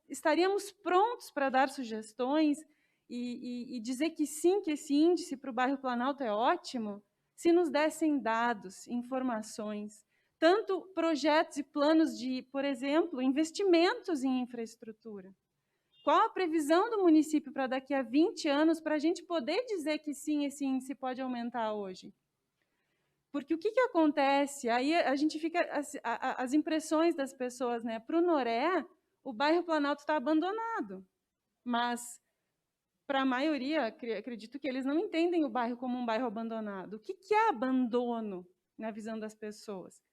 estaríamos prontos para dar sugestões e dizer que sim, que esse índice para o bairro Planalto é ótimo, se nos dessem dados, informações, tanto projetos e planos de, por exemplo, investimentos em infraestrutura. Qual a previsão do município para daqui a 20 anos para a gente poder dizer que sim, esse índice pode aumentar hoje? Porque o que acontece? Aí a gente fica, as impressões das pessoas, né? Para o Noré, o bairro Planalto está abandonado, mas para a maioria, acredito que eles não entendem o bairro como um bairro abandonado. O que é abandono na visão das pessoas?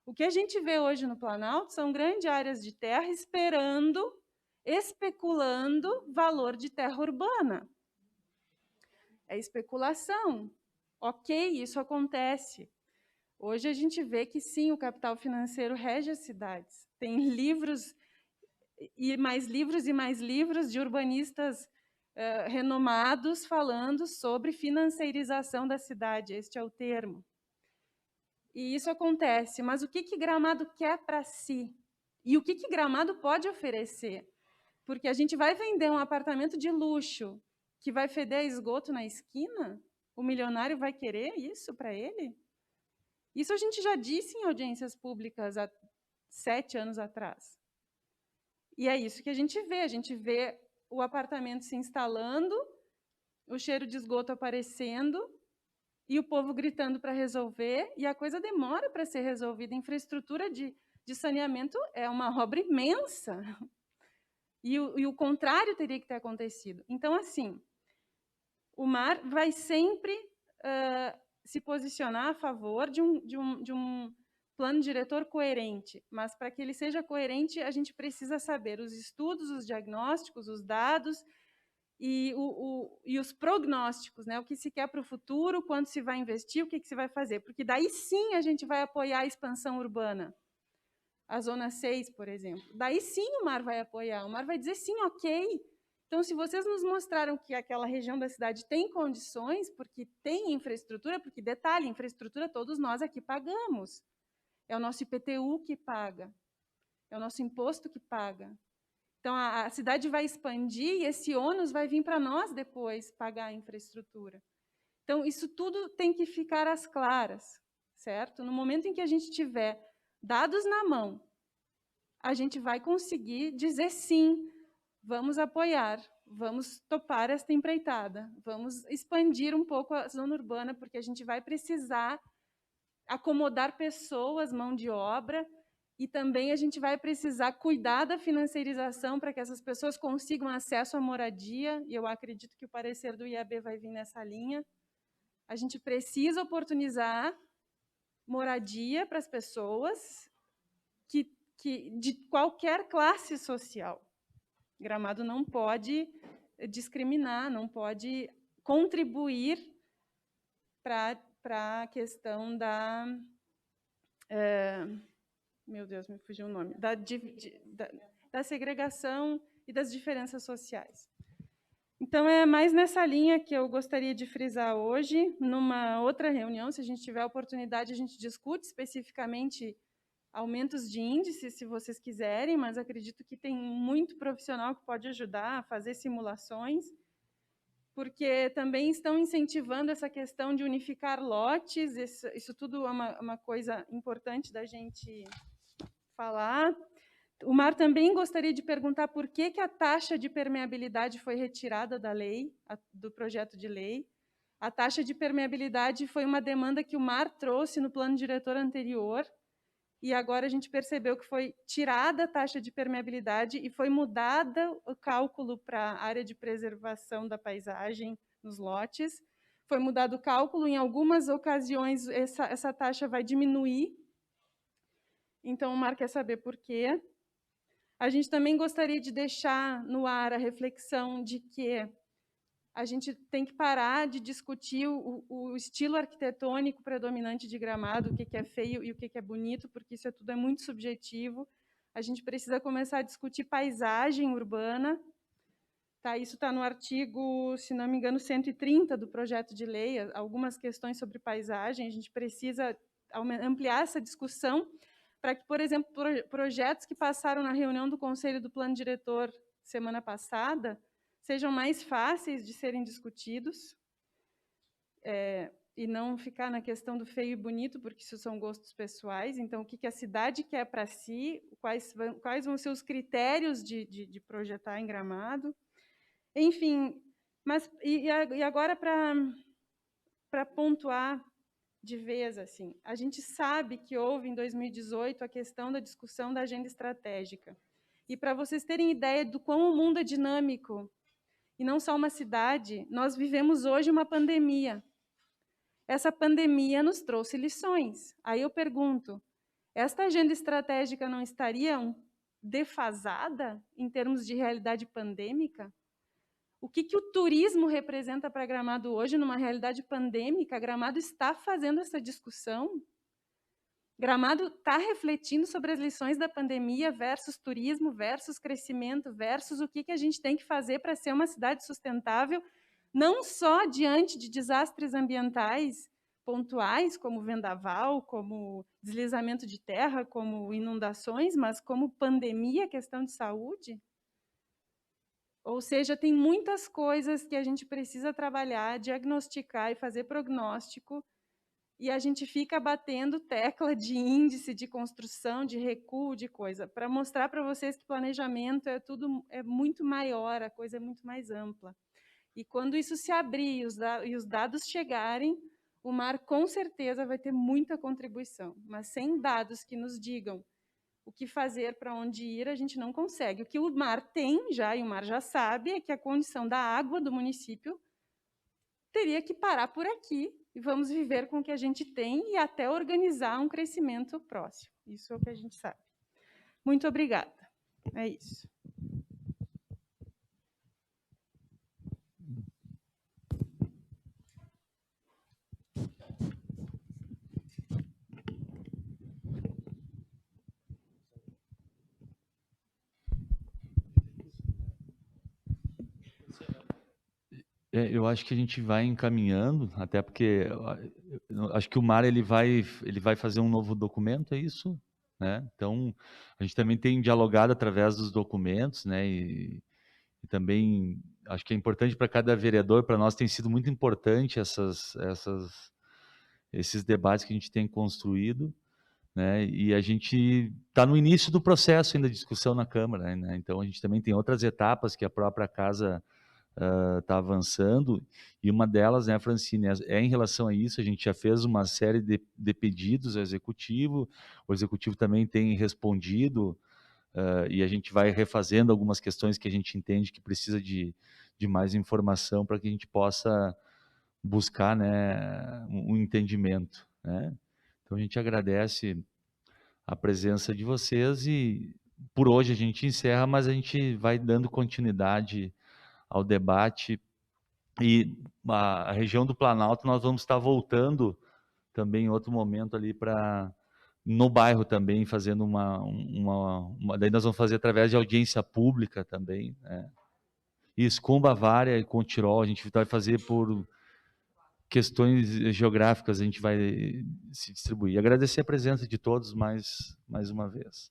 O que a gente vê hoje no Planalto são grandes áreas de terra especulando valor de terra urbana. É especulação. Ok, isso acontece. Hoje a gente vê que sim, o capital financeiro rege as cidades. Tem livros e mais livros de urbanistas renomados falando sobre financeirização da cidade, este é o termo. E isso acontece, mas o que Gramado quer para si? E o que Gramado pode oferecer? Porque a gente vai vender um apartamento de luxo que vai feder a esgoto na esquina? O milionário vai querer isso para ele? Isso a gente já disse em audiências públicas há 7 anos atrás. E é isso que a gente vê o apartamento se instalando, o cheiro de esgoto aparecendo, e o povo gritando para resolver, e a coisa demora para ser resolvida. A infraestrutura de saneamento é uma obra imensa. E o contrário teria que ter acontecido. Então, assim, o MAR vai sempre se posicionar a favor de um plano diretor coerente, mas para que ele seja coerente, a gente precisa saber os estudos, os diagnósticos, os dados e os prognósticos, né? O que se quer para o futuro, quanto se vai investir, o que se vai fazer, porque daí sim a gente vai apoiar a expansão urbana. A Zona 6, por exemplo. Daí sim o MAR vai apoiar, o MAR vai dizer sim, ok. Então, se vocês nos mostraram que aquela região da cidade tem condições, porque tem infraestrutura, porque, detalhe, infraestrutura todos nós aqui pagamos. É o nosso IPTU que paga, é o nosso imposto que paga. Então, a cidade vai expandir e esse ônus vai vir para nós depois pagar a infraestrutura. Então, isso tudo tem que ficar às claras, certo? No momento em que a gente tiver dados na mão, a gente vai conseguir dizer sim, vamos apoiar, vamos topar esta empreitada, vamos expandir um pouco a zona urbana, porque a gente vai precisar acomodar pessoas, mão de obra, e também a gente vai precisar cuidar da financeirização para que essas pessoas consigam acesso à moradia, e eu acredito que o parecer do IAB vai vir nessa linha. A gente precisa oportunizar moradia para as pessoas de qualquer classe social. Gramado não pode discriminar, não pode contribuir para a questão da... meu Deus, me fugiu o nome. Da segregação e das diferenças sociais. Então, é mais nessa linha que eu gostaria de frisar hoje. Numa outra reunião, se a gente tiver a oportunidade, a gente discute especificamente aumentos de índice, se vocês quiserem, mas acredito que tem muito profissional que pode ajudar a fazer simulações, porque também estão incentivando essa questão de unificar lotes, isso tudo é uma coisa importante da gente falar. O MAR também gostaria de perguntar por que a taxa de permeabilidade foi retirada da lei, do projeto de lei. A taxa de permeabilidade foi uma demanda que o MAR trouxe no plano diretor anterior, e agora a gente percebeu que foi tirada a taxa de permeabilidade e foi mudada o cálculo para a área de preservação da paisagem nos lotes. Foi mudado o cálculo, em algumas ocasiões essa taxa vai diminuir. Então, o MAR quer saber por quê. A gente também gostaria de deixar no ar a reflexão de que a gente tem que parar de discutir o estilo arquitetônico predominante de Gramado, o que é feio e o que é bonito, porque isso tudo é muito subjetivo. A gente precisa começar a discutir paisagem urbana. Tá, isso está no artigo, se não me engano, 130 do projeto de lei, algumas questões sobre paisagem. A gente precisa ampliar essa discussão para que, por exemplo, projetos que passaram na reunião do Conselho do Plano Diretor semana passada sejam mais fáceis de serem discutidos, e não ficar na questão do feio e bonito, porque isso são gostos pessoais. Então, o que a cidade quer para si, quais vão ser os critérios de projetar em Gramado. Enfim, mas e agora para pontuar de vez, assim, a gente sabe que houve em 2018 a questão da discussão da agenda estratégica. E para vocês terem ideia do quão o mundo é dinâmico, e não só uma cidade, nós vivemos hoje uma pandemia. Essa pandemia nos trouxe lições. Aí eu pergunto, esta agenda estratégica não estaria defasada em termos de realidade pandêmica? O que o turismo representa para Gramado hoje, numa realidade pandêmica? Gramado está fazendo essa discussão? Gramado está refletindo sobre as lições da pandemia versus turismo, versus crescimento, versus o que a gente tem que fazer para ser uma cidade sustentável, não só diante de desastres ambientais pontuais, como vendaval, como deslizamento de terra, como inundações, mas como pandemia, questão de saúde? Ou seja, tem muitas coisas que a gente precisa trabalhar, diagnosticar e fazer prognóstico, e a gente fica batendo tecla de índice, de construção, de recuo, de coisa, para mostrar para vocês que planejamento é muito maior, a coisa é muito mais ampla. E quando isso se abrir e os dados chegarem, o mar com certeza vai ter muita contribuição, mas sem dados que nos digam o que fazer, para onde ir, a gente não consegue. O que o mar tem já, e o mar já sabe, é que a condição da água do município teria que parar por aqui, e vamos viver com o que a gente tem e até organizar um crescimento próximo. Isso é o que a gente sabe. Muito obrigada. É isso. Eu acho que a gente vai encaminhando, até porque eu acho que o MAR ele vai fazer um novo documento, é isso? Né? Então, a gente também tem dialogado através dos documentos, né? E também acho que é importante para cada vereador, para nós tem sido muito importante esses debates que a gente tem construído, né? E a gente está no início do processo ainda de discussão na Câmara, né? Então, a gente também tem outras etapas que a própria Casa está avançando, e uma delas, né, Francine, é em relação a isso. A gente já fez uma série de pedidos ao Executivo, o Executivo também tem respondido, e a gente vai refazendo algumas questões que a gente entende que precisa de mais informação para que a gente possa buscar, né, um entendimento, né? Então a gente agradece a presença de vocês e por hoje a gente encerra, mas a gente vai dando continuidade ao debate, e a região do Planalto nós vamos estar voltando também em outro momento ali para no bairro também, fazendo daí nós vamos fazer através de audiência pública também, né? Isso, com Bavária e com Tirol, a gente vai fazer por questões geográficas, a gente vai se distribuir. Agradecer a presença de todos mais uma vez.